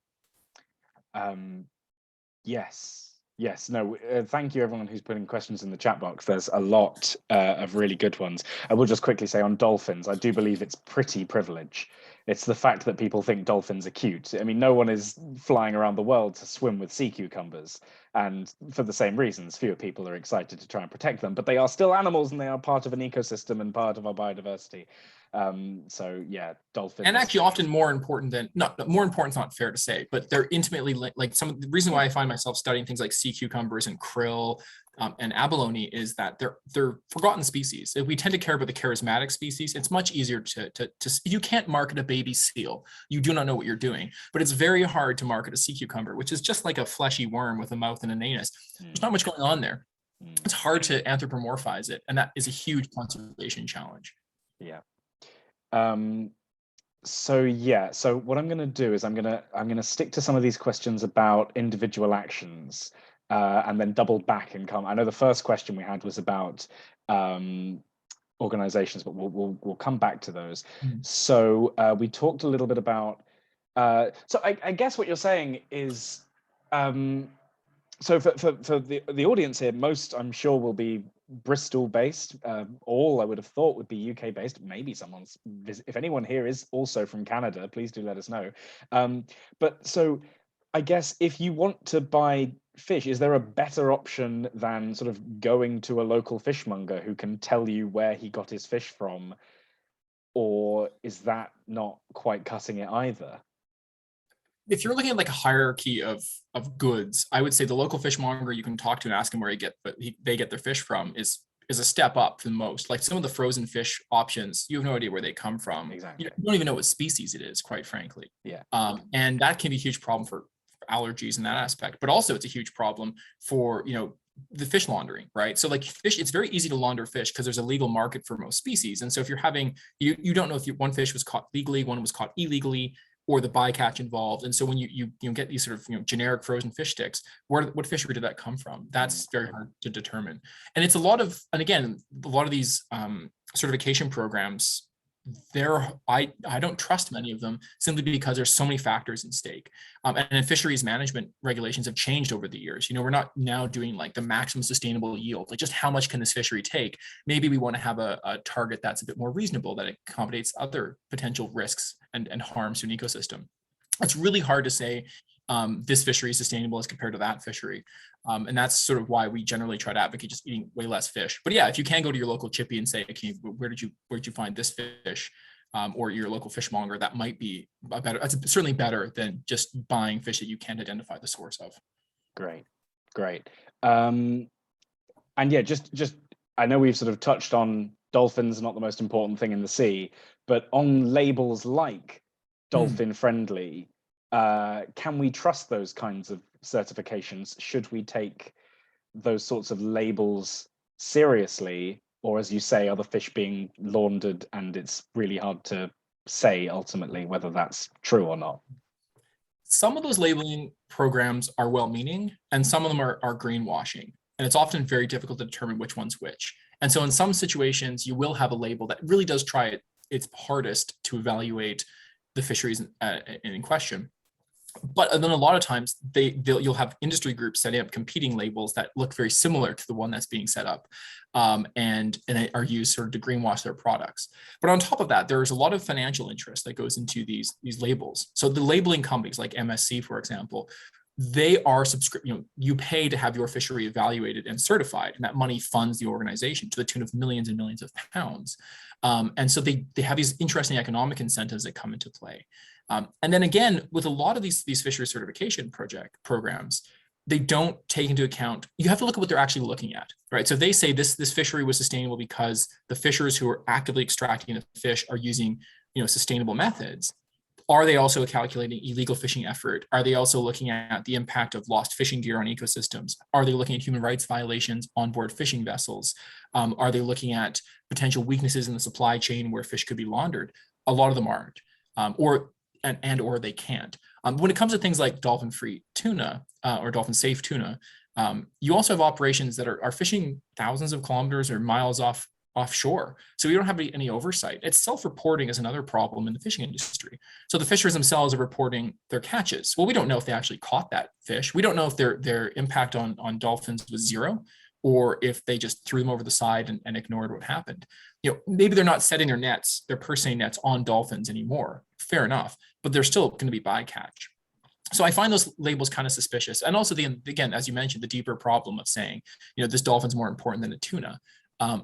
Yes, no, thank you everyone who's putting questions in the chat box. There's a lot of really good ones. I will just quickly say on dolphins, I do believe it's pretty privilege. It's the fact that people think dolphins are cute. I mean, no one is flying around the world to swim with sea cucumbers. And for the same reasons, fewer people are excited to try and protect them, but they are still animals and they are part of an ecosystem and part of our biodiversity. So yeah, dolphins. And actually often more important than, more important is not fair to say, but they're intimately like some of the reason why I find myself studying things like sea cucumbers and krill and abalone is that they're forgotten species. If we tend to care about the charismatic species, it's much easier to you can't market a baby seal. You do not know what you're doing, but it's very hard to market a sea cucumber, which is just like a fleshy worm with a mouth and an anus. There's not much going on there. It's hard to anthropomorphize it. And that is a huge conservation challenge. Yeah. So what I'm going to do is I'm going to stick to some of these questions about individual actions, and then double back and come. I know the first question we had was about organizations, but we'll come back to those. So we talked a little bit about. So I guess what you're saying is, so for the audience here, most I'm sure will be Bristol based. All I would have thought would be UK based. Maybe someone's, if anyone here is also from Canada, please do let us know. But so I guess if you want to buy fish, is there a better option than sort of going to a local fishmonger who can tell you where he got his fish from? Or is that not quite cutting it either? If you're looking at like a hierarchy of goods, I would say the local fishmonger you can talk to and ask him where they get their fish from is a step up for the most. Like some of the frozen fish options, you have no idea where they come from. Exactly. You don't even know what species it is, quite frankly. Yeah. And that can be a huge problem for allergies in that aspect, but also it's a huge problem for the fish laundering, right? So like fish, it's very easy to launder fish because there's a legal market for most species. And so if you're having, you don't know if one fish was caught legally, one was caught illegally, or the bycatch involved. And so when you get these sort of generic frozen fish sticks, what fishery did that come from? That's very hard to determine. And it's and again, a lot of these certification programs, I don't trust many of them simply because there's so many factors in stake. And fisheries management regulations have changed over the years. We're not now doing like the maximum sustainable yield, like just how much can this fishery take? Maybe we want to have a target that's a bit more reasonable, that accommodates other potential risks and harms to an ecosystem. It's really hard to say this fishery is sustainable as compared to that fishery. And that's sort of why we generally try to advocate just eating way less fish. But yeah, if you can go to your local chippy and say, okay, where did you find this fish? Or your local fishmonger, that might be that's certainly better than just buying fish that you can't identify the source of. Great. And yeah, just I know we've sort of touched on dolphins, not the most important thing in the sea, but on labels like dolphin friendly, can we trust those kinds of certifications? Should we take those sorts of labels seriously? Or as you say, are the fish being laundered and it's really hard to say ultimately whether that's true or not? Some of those labeling programs are well-meaning, and some of them are greenwashing. And it's often very difficult to determine which one's which. And so in some situations, you will have a label that really does try its hardest to evaluate the fisheries in question. But then a lot of times you'll have industry groups setting up competing labels that look very similar to the one that's being set up, and are used sort of to greenwash their products. But on top of that, there's a lot of financial interest that goes into these labels. So the labeling companies like MSC, for example, they are you pay to have your fishery evaluated and certified, and that money funds the organization to the tune of millions and millions of pounds. And so they have these interesting economic incentives that come into play. And then again, with a lot of these fishery certification programs, they don't take into account, you have to look at what they're actually looking at, right? So if they say this fishery was sustainable because the fishers who are actively extracting the fish are using, sustainable methods. Are they also calculating illegal fishing effort? Are they also looking at the impact of lost fishing gear on ecosystems? Are they looking at human rights violations on board fishing vessels? Are they looking at potential weaknesses in the supply chain where fish could be laundered? A lot of them aren't, or they can't. When it comes to things like dolphin-free tuna or dolphin-safe tuna, you also have operations that are fishing thousands of kilometers or miles offshore. So you don't have any oversight. It's self-reporting is another problem in the fishing industry. So the fishers themselves are reporting their catches. Well, we don't know if they actually caught that fish. We don't know if their impact on dolphins was zero, or if they just threw them over the side and ignored what happened. Maybe they're not setting their purse seine nets on dolphins anymore. Fair enough, but they're still going to be bycatch. So I find those labels kind of suspicious. And also, again, as you mentioned, the deeper problem of saying, this dolphin's more important than a tuna.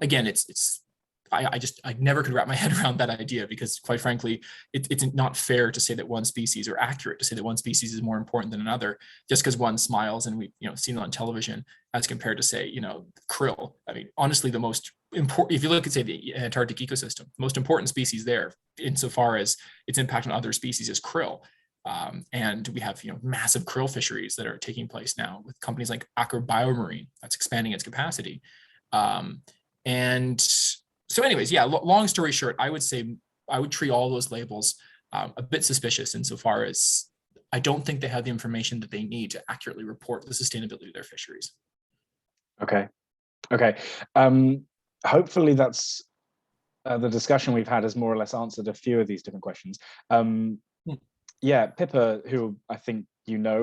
Again, I never could wrap my head around that idea, because quite frankly, it's not fair to say that one species, or accurate to say that one species is more important than another just because one smiles and we've seen it on television, as compared to say, krill. I mean, honestly, the most important, if you look at say the Antarctic ecosystem, the most important species there insofar as its impact on other species is krill. And we have massive krill fisheries that are taking place now with companies like Aker BioMarine that's expanding its capacity. And so anyways, yeah, long story short, I would say I would treat all those labels a bit suspicious insofar as I don't think they have the information that they need to accurately report the sustainability of their fisheries. Okay. Hopefully that's the discussion we've had has more or less answered a few of these different questions. Yeah, Pippa, who I think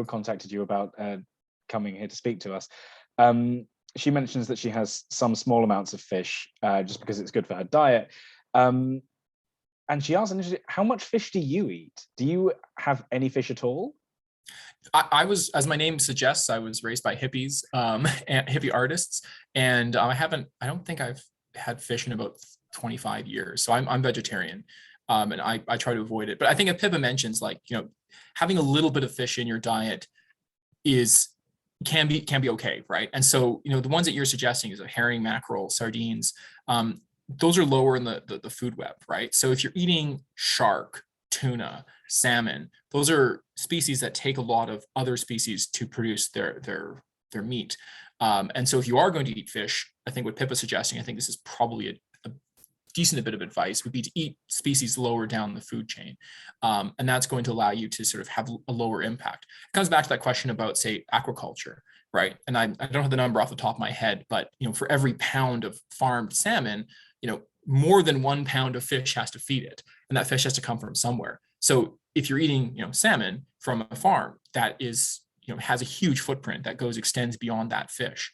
contacted you about coming here to speak to us. She mentions that she has some small amounts of fish just because it's good for her diet. And she asked initially, how much fish do you eat? Do you have any fish at all? I was, as my name suggests, I was raised by hippies, and hippie artists, and I don't think I've had fish in about 25 years. So I'm vegetarian, and I try to avoid it. But I think if Pippa mentions, like, having a little bit of fish in your diet can be okay, right? And so, the ones that you're suggesting is a herring, mackerel, sardines, those are lower in the food web, right? So if you're eating shark, tuna, salmon, those are species that take a lot of other species to produce their meat. And so if you are going to eat fish, I think what Pippa's suggesting, I think this is probably a decent bit of advice, would be to eat species lower down the food chain. And that's going to allow you to sort of have a lower impact. It comes back to that question about, say, aquaculture, right? And I don't have the number off the top of my head, but for every pound of farmed salmon, more than 1 pound of fish has to feed it. And that fish has to come from somewhere. So if you're eating, salmon from a farm, that is, has a huge footprint that extends beyond that fish,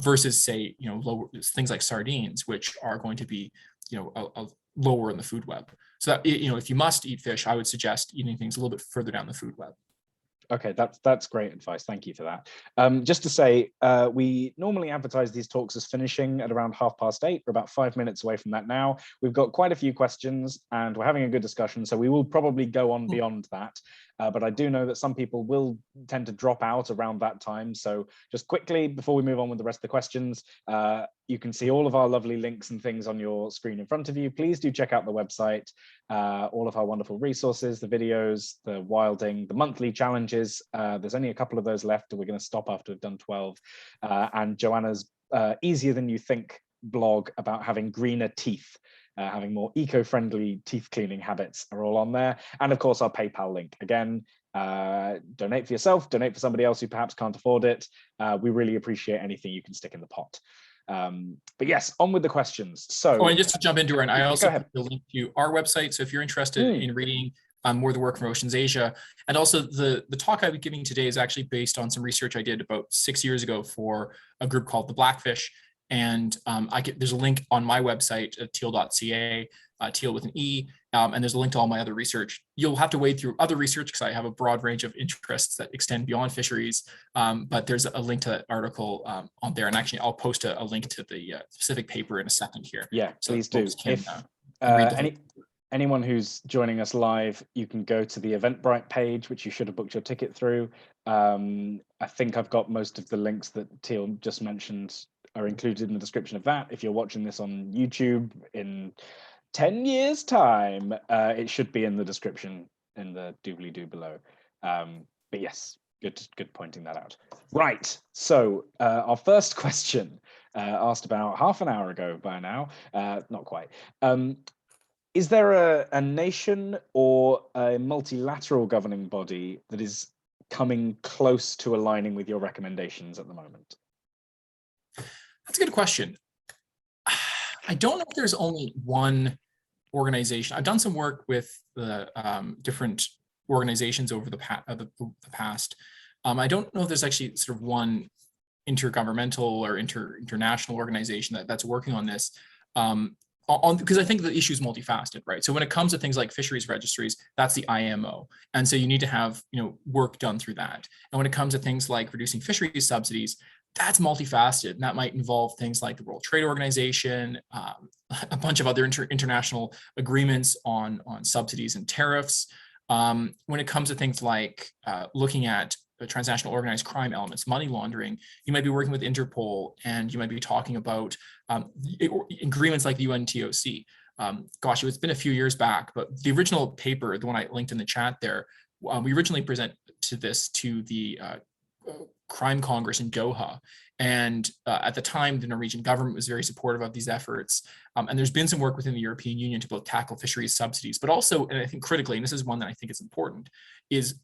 versus say, lower things like sardines, which are going to be, a lower in the food web. So that, if you must eat fish, I would suggest eating things a little bit further down the food web. Okay, that's great advice. Thank you for that. Just to say, we normally advertise these talks as finishing at around 8:30. We're about 5 minutes away from that now. We've got quite a few questions and we're having a good discussion, so we will probably go on beyond that. But I do know that some people will tend to drop out around that time. So just quickly, before we move on with the rest of the questions, you can see all of our lovely links and things on your screen in front of you. Please do check out the website, all of our wonderful resources, the videos, the wilding, the monthly challenges. There's only a couple of those left, and we're going to stop after we've done 12. And Joanna's Easier Than You Think blog about having greener teeth. having more eco-friendly teeth cleaning habits are all on there. And of course, our PayPal link. Again, donate for yourself, donate for somebody else who perhaps can't afford it. We really appreciate anything you can stick in the pot. But yes, on with the questions. So, and just to jump into it, I also put the link to our website. So if you're interested in reading more of the work from OceansAsia, and also the talk I'll be giving today is actually based on some research I did about 6 years ago for a group called the Blackfish. And there's a link on my website at teale.ca, Teale with an E, and there's a link to all my other research. You'll have to wade through other research because I have a broad range of interests that extend beyond fisheries, but there's a link to that article on there. And actually, I'll post a link to the specific paper in a second here. Yeah, so please do. If anyone who's joining us live, you can go to the Eventbrite page, which you should have booked your ticket through. I think I've got most of the links that Teale just mentioned are included in the description of that. If you're watching this on YouTube in 10 years time, it should be in the description in the doobly-doo below. But yes, good pointing that out. Right, so our first question, asked about half an hour ago by now, not quite. Is there a nation or a multilateral governing body that is coming close to aligning with your recommendations at the moment? That's a good question. I don't know if there's only one organization. I've done some work with the different organizations over the past. I don't know if there's actually sort of one intergovernmental or international organization that's working on this. Because I think the issue is multifaceted, right? So when it comes to things like fisheries registries, that's the IMO. And so you need to have work done through that. And when it comes to things like reducing fisheries subsidies, that's multifaceted. And that might involve things like the World Trade Organization, a bunch of other international agreements on subsidies and tariffs. When it comes to things like looking at the transnational organized crime elements, money laundering, you might be working with Interpol, and you might be talking about agreements like the UNTOC. Gosh, it's been a few years back, but the original paper, the one I linked in the chat there, we originally presented this to the Crime Congress in Doha. And at the time, the Norwegian government was very supportive of these efforts. And there's been some work within the European Union to both tackle fisheries subsidies, but also, and I think critically, and this is one that I think is important, is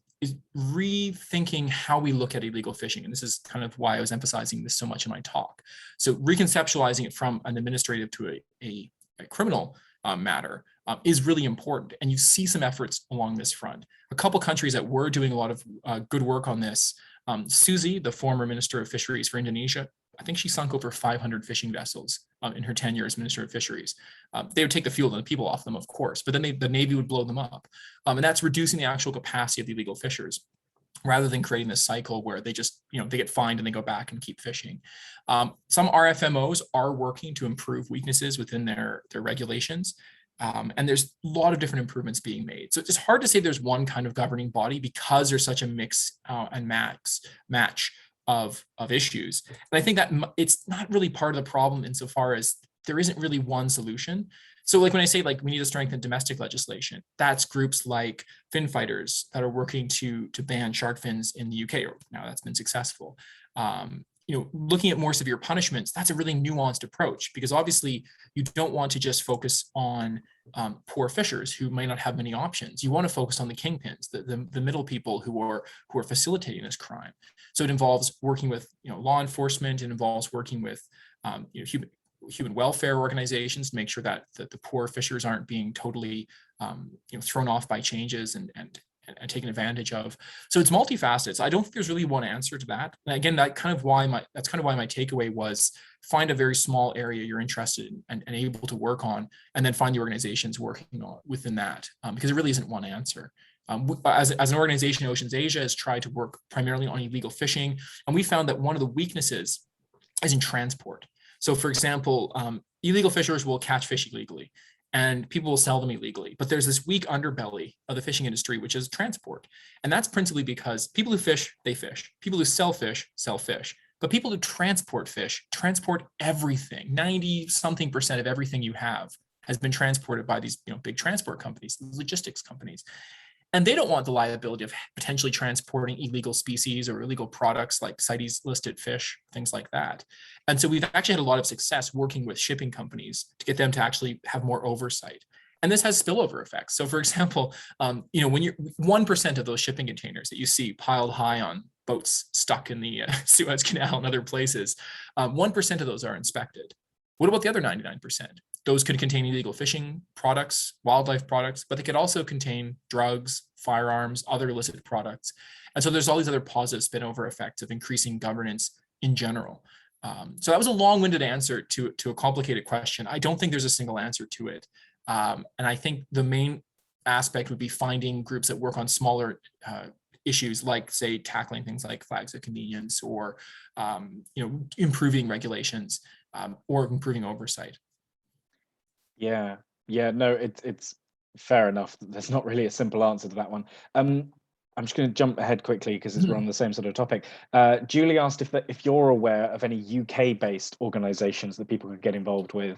rethinking how we look at illegal fishing. And this is kind of why I was emphasizing this so much in my talk. So reconceptualizing it from an administrative to a criminal matter is really important. And you see some efforts along this front. A couple countries that were doing a lot of good work on this, Suzy, the former Minister of Fisheries for Indonesia, I think she sunk over 500 fishing vessels in her tenure as Minister of Fisheries. They would take the fuel and the people off them, of course, but then the Navy would blow them up. And that's reducing the actual capacity of the illegal fishers, rather than creating this cycle where they just, they get fined and they go back and keep fishing. Some RFMOs are working to improve weaknesses within their regulations. And there's a lot of different improvements being made. So it's hard to say there's one kind of governing body because there's such a mix and match of issues. And I think that it's not really part of the problem insofar as there isn't really one solution. So like when I say like we need to strengthen domestic legislation, that's groups like fin fighters that are working to ban shark fins in the UK, or now that's been successful. Looking at more severe punishments, that's a really nuanced approach, because obviously you don't want to just focus on poor fishers who might not have many options. You want to focus on the kingpins, the middle people who are facilitating this crime. So it involves working with law enforcement. It involves working with human welfare organizations to make sure that the poor fishers aren't being totally thrown off by changes and taken advantage of. So it's multifaceted. So I don't think there's really one answer to that. And again, that's kind of why my takeaway was find a very small area you're interested in and able to work on, and then find the organizations working on within that, because it really isn't one answer. As an organization, OceansAsia has tried to work primarily on illegal fishing, and we found that one of the weaknesses is in transport. So for example, illegal fishers will catch fish illegally, and people will sell them illegally. But there's this weak underbelly of the fishing industry, which is transport. And that's principally because people who fish, they fish. People who sell fish, sell fish. But people who transport fish, transport everything. 90-something% of everything you have has been transported by these big transport companies, logistics companies. And they don't want the liability of potentially transporting illegal species or illegal products like CITES listed fish, things like that. And so we've actually had a lot of success working with shipping companies to get them to actually have more oversight. And this has spillover effects. So for example, when you're 1% of those shipping containers that you see piled high on boats stuck in the Suez Canal and other places, 1% of those are inspected. What about the other 99%? Those could contain illegal fishing products, wildlife products, but they could also contain drugs, firearms, other illicit products. And so there's all these other positive spillover effects of increasing governance in general. So that was a long-winded answer to a complicated question. I don't think there's a single answer to it. And I think the main aspect would be finding groups that work on smaller issues, like, say, tackling things like flags of convenience, or improving regulations, or improving oversight. Yeah, no, it's fair enough. There's not really a simple answer to that one. I'm just going to jump ahead quickly because we're on the same sort of topic. Julie asked if you're aware of any UK-based organisations that people could get involved with.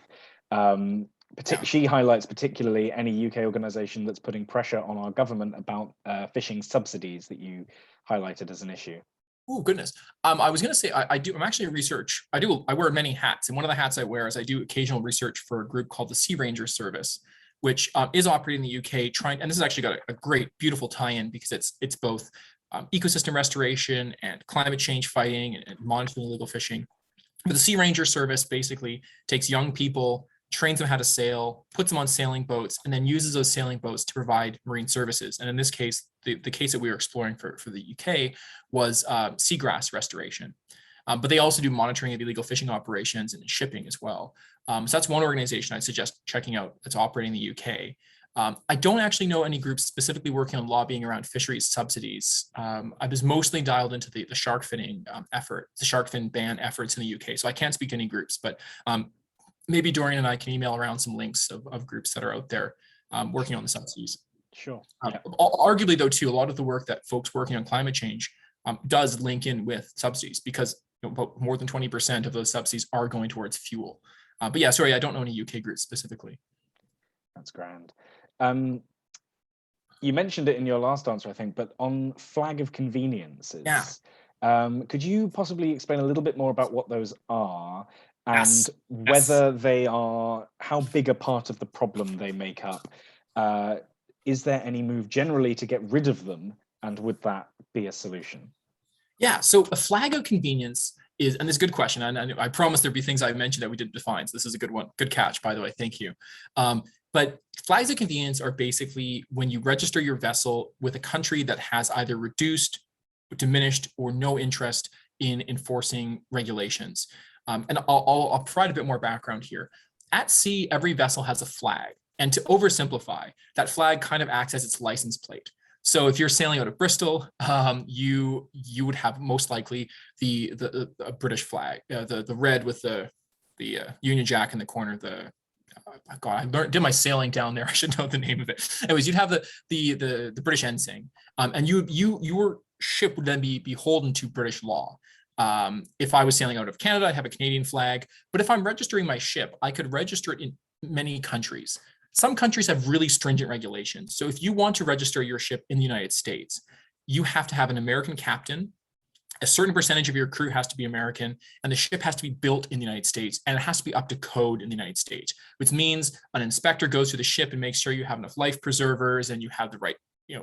She highlights particularly any UK organisation that's putting pressure on our government about fishing subsidies that you highlighted as an issue. Oh, goodness. I was going to say, I'm actually research. I wear many hats. And one of the hats I wear is I do occasional research for a group called the Sea Ranger Service, which is operating in the UK, and this has actually got a great, beautiful tie-in, because it's both ecosystem restoration and climate change fighting and monitoring illegal fishing. But the Sea Ranger Service basically takes young people, trains them how to sail, puts them on sailing boats, and then uses those sailing boats to provide marine services. And in this case, the case that we were exploring for the UK was seagrass restoration. But they also do monitoring of illegal fishing operations and shipping as well. So that's one organization I suggest checking out that's operating in the UK. I don't actually know any groups specifically working on lobbying around fisheries subsidies. I was mostly dialed into the shark finning effort, the shark fin ban efforts in the UK. So I can't speak to any groups, but maybe Dorian and I can email around some links of groups that are out there working on the subsidies. Sure. Arguably, though, too, a lot of the work that folks working on climate change does link in with subsidies, because about more than 20% of those subsidies are going towards fuel. But yeah, sorry, I don't know any UK groups specifically. That's grand. You mentioned it in your last answer, I think, but on flag of conveniences, could you possibly explain a little bit more about what those are, and whether they are, how big a part of the problem they make up? Is there any move generally to get rid of them, and would that be a solution? Yeah, so a flag of convenience is, and this is a good question, and I promise there'd be things I mentioned that we didn't define, so this is a good one. Good catch, by the way, thank you. But flags of convenience are basically when you register your vessel with a country that has either reduced, diminished, or no interest in enforcing regulations. And I'll provide a bit more background here. At sea, every vessel has a flag. And to oversimplify, that flag kind of acts as its license plate. So if you're sailing out of Bristol, you would have most likely the British flag, the red with the Union Jack in the corner. God, I did my sailing down there. I should know the name of it. Anyways, you'd have the British ensign, and your ship would then be beholden to British law. If I was sailing out of Canada, I'd have a Canadian flag. But if I'm registering my ship, I could register it in many countries. Some countries have really stringent regulations. So if you want to register your ship in the United States, you have to have an American captain. A certain percentage of your crew has to be American, and the ship has to be built in the United States, and it has to be up to code in the United States, which means an inspector goes to the ship and makes sure you have enough life preservers and you have the right,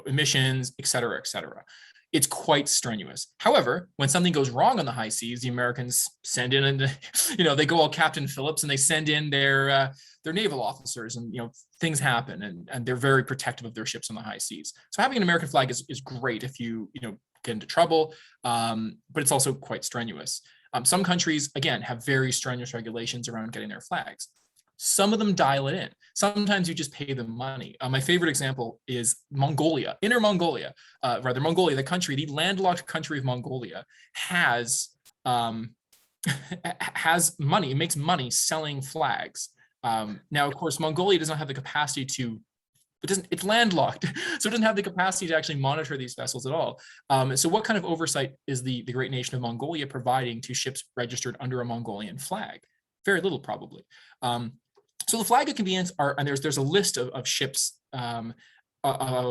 emissions, et cetera, et cetera. It's quite strenuous. However, when something goes wrong on the high seas, the Americans send in, and they go all Captain Phillips, and they send in their naval officers, and things happen, and they're very protective of their ships on the high seas. So having an American flag is great if you get into trouble, but it's also quite strenuous. Some countries, again, have very strenuous regulations around getting their flags. Some of them dial it in. Sometimes you just pay them money. My favorite example is Mongolia. Mongolia, the country, the landlocked country of Mongolia, has money. It makes money selling flags. Now, of course, Mongolia does not have the capacity to. It's landlocked, so it doesn't have the capacity to actually monitor these vessels at all. So what kind of oversight is the great nation of Mongolia providing to ships registered under a Mongolian flag? Very little, probably. So the flag of convenience and there's a list of ships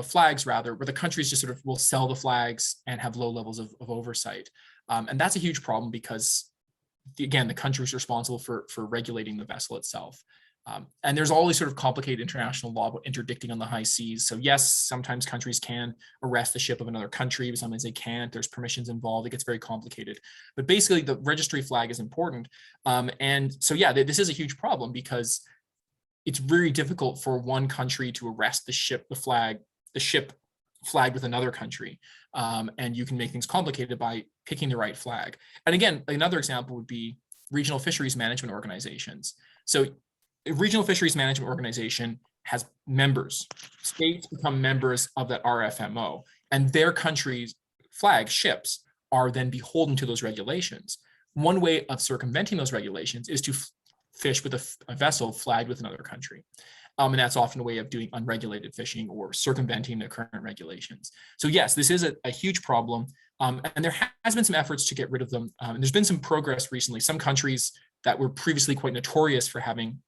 flags rather, where the countries just sort of will sell the flags and have low levels of oversight. And that's a huge problem because, again, the country is responsible for regulating the vessel itself. And there's all these sort of complicated international law about interdicting on the high seas. So yes, sometimes countries can arrest the ship of another country, but sometimes they can't. There's permissions involved. It gets very complicated. But basically, the registry flag is important. And so yeah, this is a huge problem because it's very difficult for one country to arrest the ship flagged with another country. And you can make things complicated by picking the right flag. And again, another example would be regional fisheries management organizations. So a regional fisheries management organization has members. States become members of that RFMO, and their country's flag ships are then beholden to those regulations. One way of circumventing those regulations is to fish with a vessel flagged with another country. And that's often a way of doing unregulated fishing or circumventing the current regulations. So yes, this is a huge problem. And there has been some efforts to get rid of them. And there's been some progress recently. Some countries that were previously quite notorious for having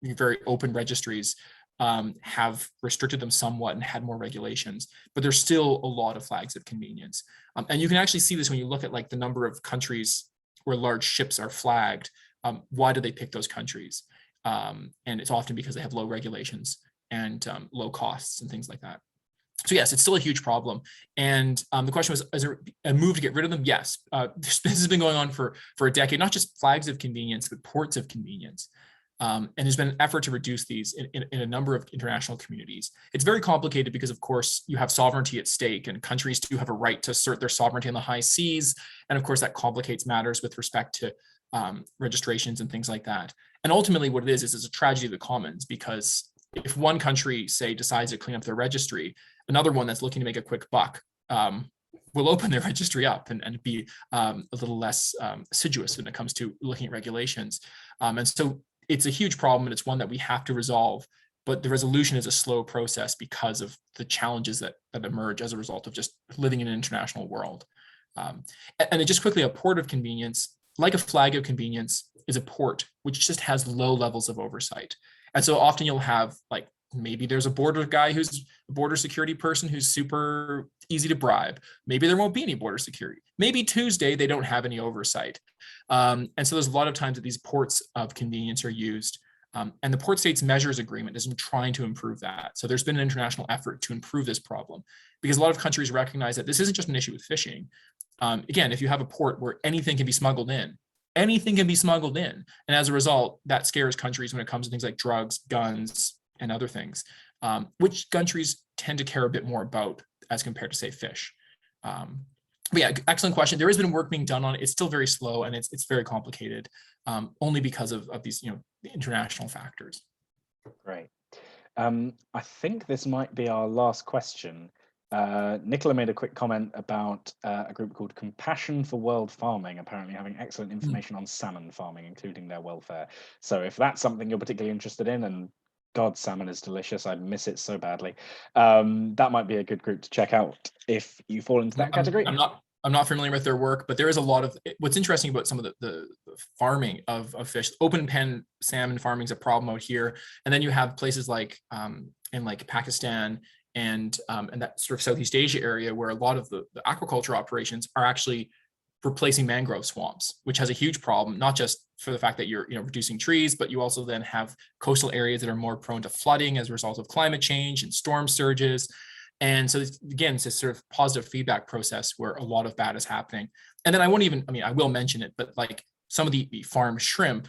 very open registries have restricted them somewhat and had more regulations, but there's still a lot of flags of convenience. And you can actually see this when you look at like the number of countries where large ships are flagged. Why do they pick those countries? And it's often because they have low regulations and low costs and things like that. So yes, it's still a huge problem. And the question was, is there a move to get rid of them? Yes, this has been going on for a decade, not just flags of convenience, but ports of convenience. And there's been an effort to reduce these in a number of international communities. It's very complicated because, of course, you have sovereignty at stake, and countries do have a right to assert their sovereignty on the high seas. And of course, that complicates matters with respect to registrations and things like that. And ultimately, what it is it's a tragedy of the commons, because if one country, say, decides to clean up their registry, another one that's looking to make a quick buck will open their registry up and be a little less assiduous when it comes to looking at regulations. And so it's a huge problem, and it's one that we have to resolve. But the resolution is a slow process because of the challenges that emerge as a result of just living in an international world. And just quickly, a port of convenience, like a flag of convenience, is a port which just has low levels of oversight. And so often you'll have, like, maybe there's a border guy who's a border security person who's super easy to bribe. Maybe there won't be any border security. Maybe Tuesday they don't have any oversight. And so there's a lot of times that these ports of convenience are used. And the Port States Measures Agreement is trying to improve that. So there's been an international effort to improve this problem, because a lot of countries recognize that this isn't just an issue with fishing. Again, if you have a port where anything can be smuggled in, and as a result, that scares countries when it comes to things like drugs, guns, and other things, which countries tend to care a bit more about as compared to, say, fish. But yeah, excellent question. There has been work being done on it. It's still very slow, and it's very complicated, only because of these international factors. Great. I think this might be our last question. Nicola made a quick comment about a group called Compassion for World Farming, apparently having excellent information on salmon farming, including their welfare. So if that's something you're particularly interested in, and God, salmon is delicious, I miss it so badly, that might be a good group to check out if you fall into that category. I'm not familiar with their work, but there is a lot of, what's interesting about some of the farming of fish. Open pen salmon farming is a problem out here, and then you have places like in like Pakistan and that sort of Southeast Asia area, where a lot of the aquaculture operations are actually replacing mangrove swamps, which has a huge problem, not just for the fact that you're reducing trees, but you also then have coastal areas that are more prone to flooding as a result of climate change and storm surges. And so again, it's a sort of positive feedback process where a lot of bad is happening. And then I will mention it, but like some of the farm shrimp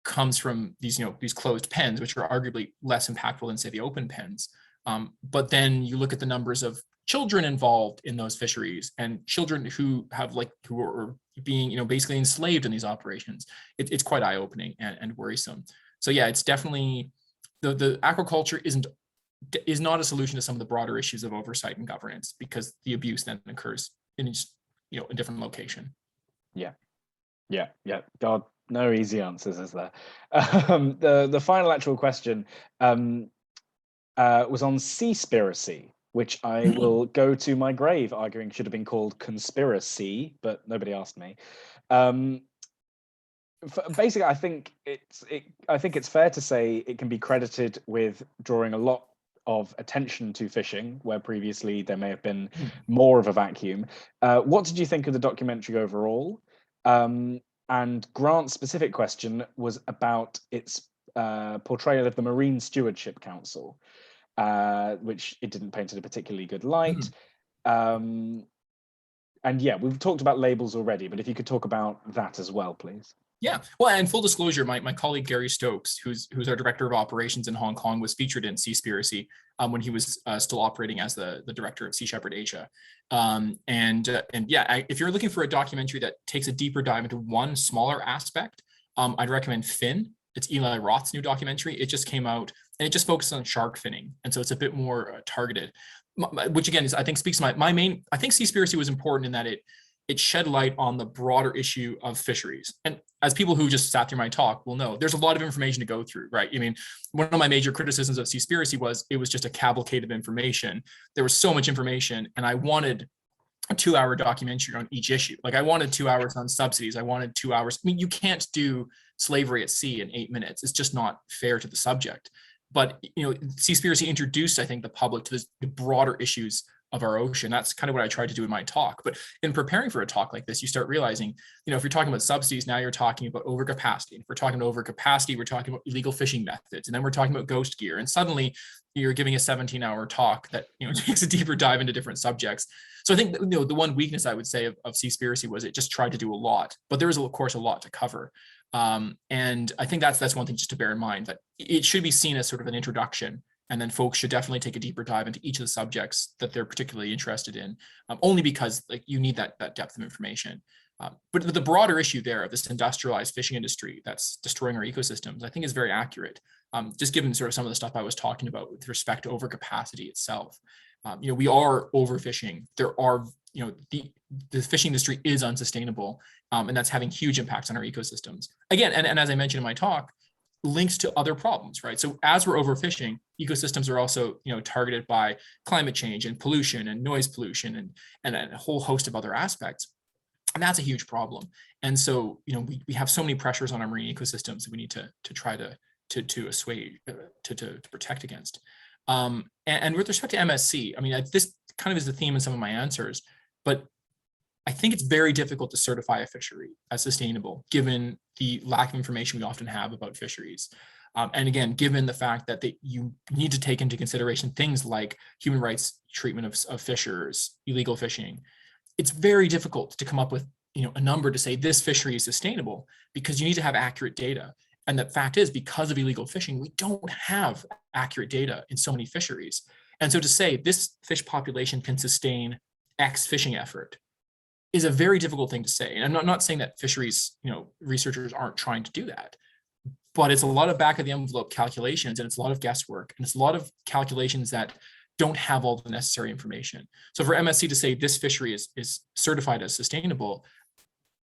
comes from these closed pens, which are arguably less impactful than, say, the open pens. But then you look at the numbers of children involved in those fisheries, and children who are being basically enslaved in these operations. It's quite eye-opening and worrisome. So yeah, it's definitely the aquaculture is not a solution to some of the broader issues of oversight and governance, because the abuse then occurs in a different location. Yeah. God, no easy answers, is there? The final actual question was on Seaspiracy, which I will go to my grave arguing should have been called Conspiracy, but nobody asked me. Basically, I think it's fair to say it can be credited with drawing a lot of attention to fishing, where previously there may have been more of a vacuum. What did you think of the documentary overall? And Grant's specific question was about its portrayal of the Marine Stewardship Council, which it didn't paint in a particularly good light. And yeah, we've talked about labels already, but if you could talk about that as well, please. Yeah, well, and full disclosure, my colleague Gary Stokes, who's our director of operations in Hong Kong, was featured in Seaspiracy when he was still operating as the director of Sea Shepherd Asia. And yeah, if you're looking for a documentary that takes a deeper dive into one smaller aspect, I'd recommend Fin. It's Eli Roth's new documentary. It just came out, and it just focuses on shark finning, and so it's a bit more targeted. Which again is, I think, speaks to my main. I think Seaspiracy was important in that it shed light on the broader issue of fisheries. And as people who just sat through my talk will know, there's a lot of information to go through, right? I mean, one of my major criticisms of Seaspiracy was it was just a cavalcade of information. There was so much information, and I wanted a 2-hour documentary on each issue. Like, I wanted 2 hours on subsidies. I wanted 2 hours. I mean, you can't do slavery at sea in 8 minutes. It's just not fair to the subject. But, you know, Seaspiracy introduced, I think, the public to the broader issues of our ocean. That's kind of what I tried to do in my talk. But in preparing for a talk like this, you start realizing, you know, if you're talking about subsidies, now you're talking about overcapacity. If we're talking about overcapacity, we're talking about illegal fishing methods, and then we're talking about ghost gear. And suddenly you're giving a 17-hour talk that, you know, takes a deeper dive into different subjects. So I think, you know, the one weakness I would say of Seaspiracy was it just tried to do a lot, but there is, of course, a lot to cover. And I think that's one thing just to bear in mind, that it should be seen as sort of an introduction, and then folks should definitely take a deeper dive into each of the subjects that they're particularly interested in, only because, like, you need that depth of information. But the broader issue there of this industrialized fishing industry that's destroying our ecosystems, I think, is very accurate. Just given sort of some of the stuff I was talking about with respect to overcapacity itself. You know, we are overfishing. There are, you know, the fishing industry is unsustainable, and that's having huge impacts on our ecosystems. Again, and as I mentioned in my talk, links to other problems, right? So as we're overfishing, ecosystems are also, you know, targeted by climate change and pollution and noise pollution and a whole host of other aspects. And that's a huge problem. And so, you know, we have so many pressures on our marine ecosystems that we need to try to assuage, to protect against. And with respect to MSC, I mean, this kind of is the theme in some of my answers, but I think it's very difficult to certify a fishery as sustainable, given the lack of information we often have about fisheries. And again, given the fact that you need to take into consideration things like human rights treatment of fishers, illegal fishing, it's very difficult to come up with, you know, a number to say this fishery is sustainable, because you need to have accurate data. And the fact is, because of illegal fishing, we don't have accurate data in so many fisheries. And so to say this fish population can sustain X fishing effort is a very difficult thing to say. And I'm not saying that fisheries, you know, researchers aren't trying to do that, but it's a lot of back of the envelope calculations, and it's a lot of guesswork, and it's a lot of calculations that don't have all the necessary information. So for MSC to say this fishery is certified as sustainable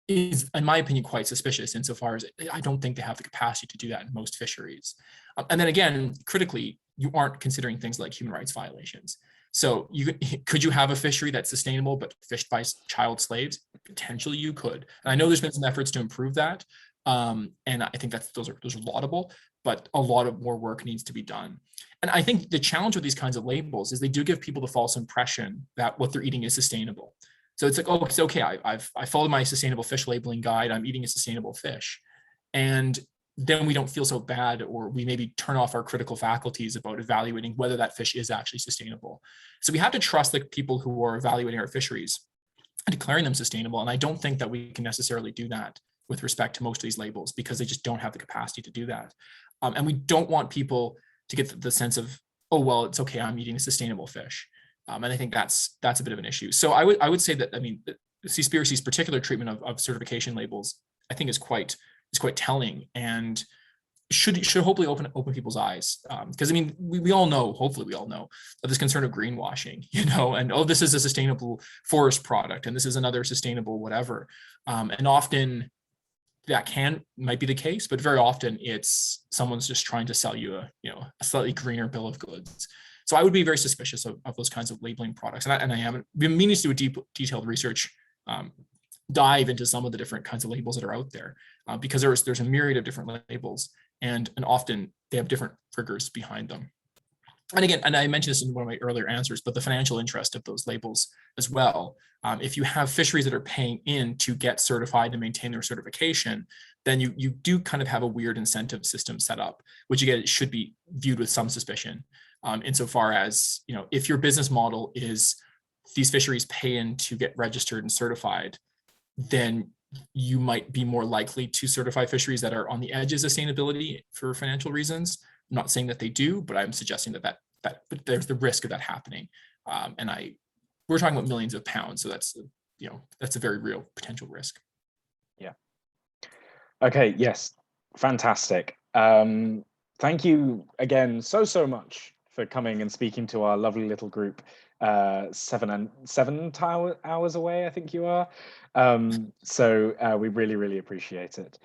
is, in my opinion, quite suspicious, insofar as I don't think they have the capacity to do that in most fisheries. And then again, critically, you aren't considering things like human rights violations. So could you have a fishery that's sustainable but fished by child slaves? Potentially you could. And I know there's been some efforts to improve that. And I think those are laudable, but a lot of more work needs to be done. And I think the challenge with these kinds of labels is they do give people the false impression that what they're eating is sustainable. So it's like, oh, it's okay. I followed my sustainable fish labeling guide. I'm eating a sustainable fish. And then we don't feel so bad, or we maybe turn off our critical faculties about evaluating whether that fish is actually sustainable. So we have to trust the people who are evaluating our fisheries and declaring them sustainable. And I don't think that we can necessarily do that with respect to most of these labels, because they just don't have the capacity to do that. And we don't want people to get the sense of, oh, well, it's okay, I'm eating a sustainable fish. And I think that's a bit of an issue. So I would say that, I mean, Seaspiracy's particular treatment of certification labels, I think, is quite telling, and should hopefully open people's eyes. Because I mean, we all know, hopefully we all know, of this concern of greenwashing, you know, and, oh, this is a sustainable forest product, and this is another sustainable whatever. And often that might be the case, but very often it's someone's just trying to sell you a slightly greener bill of goods. So I would be very suspicious of those kinds of labeling products. And I haven't been meaning to do a detailed research dive into some of the different kinds of labels that are out there, because there's a myriad of different labels, and often they have different triggers behind them. and again, and I mentioned this in one of my earlier answers, but the financial interest of those labels as well. If you have fisheries that are paying in to get certified and maintain their certification, then you do kind of have a weird incentive system set up, which again should be viewed with some suspicion. Insofar as, if your business model is these fisheries pay in to get registered and certified, then you might be more likely to certify fisheries that are on the edge of sustainability for financial reasons. I'm not saying that they do, but I'm suggesting that there's the risk of that happening. We're talking about millions of pounds, so that's a very real potential risk. Yeah. Okay. Yes. Fantastic. Thank you again so much for coming and speaking to our lovely little group. 7 hours away, I think you are. So we really appreciate it.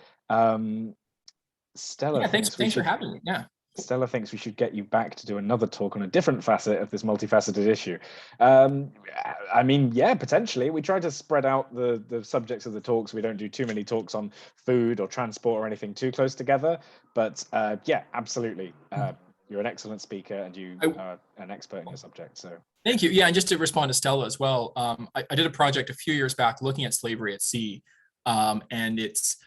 Stella, yeah, thanks for having me. Yeah. Stella thinks we should get you back to do another talk on a different facet of this multifaceted issue. I mean, yeah, potentially. We try to spread out the subjects of the talks. We don't do too many talks on food or transport or anything too close together. But yeah, absolutely. You're an excellent speaker and you are an expert in your subject. So thank you. Yeah, and just to respond to Stella as well, I did a project a few years back looking at slavery at sea, and it's,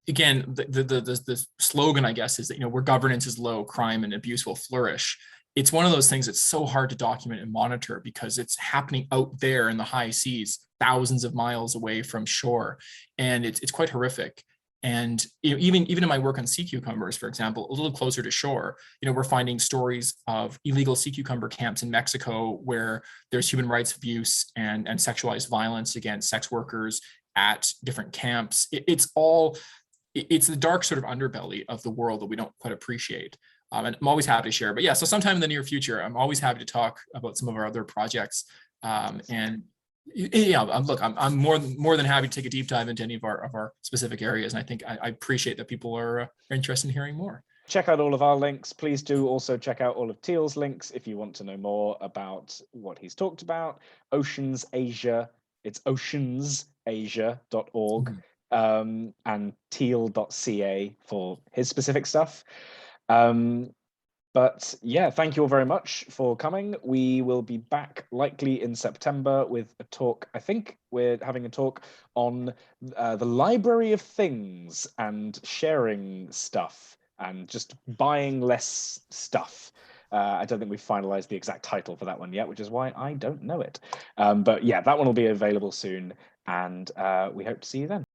again, the slogan, I guess, is that, where governance is low, crime and abuse will flourish. It's one of those things that's so hard to document and monitor because it's happening out there in the high seas, thousands of miles away from shore, and it's quite horrific. And even in my work on sea cucumbers, for example, a little closer to shore, we're finding stories of illegal sea cucumber camps in Mexico where there's human rights abuse and sexualized violence against sex workers at different camps. It's the dark sort of underbelly of the world that we don't quite appreciate. And I'm always happy to share. But yeah, so sometime in the near future, I'm always happy to talk about some of our other projects. And yeah, look, I'm more than happy to take a deep dive into any of our specific areas. And I think I appreciate that people are interested in hearing more. Check out all of our links. Please do also check out all of Teale's links if you want to know more about what he's talked about. OceansAsia, it's oceansasia.org. And teale.ca for his specific stuff. But yeah, thank you all very much for coming. We will be back likely in September with a talk. I think we're having a talk on the library of things and sharing stuff and just buying less stuff. I don't think we've finalized the exact title for that one yet, which is why I don't know it. But yeah, that one will be available soon, and we hope to see you then.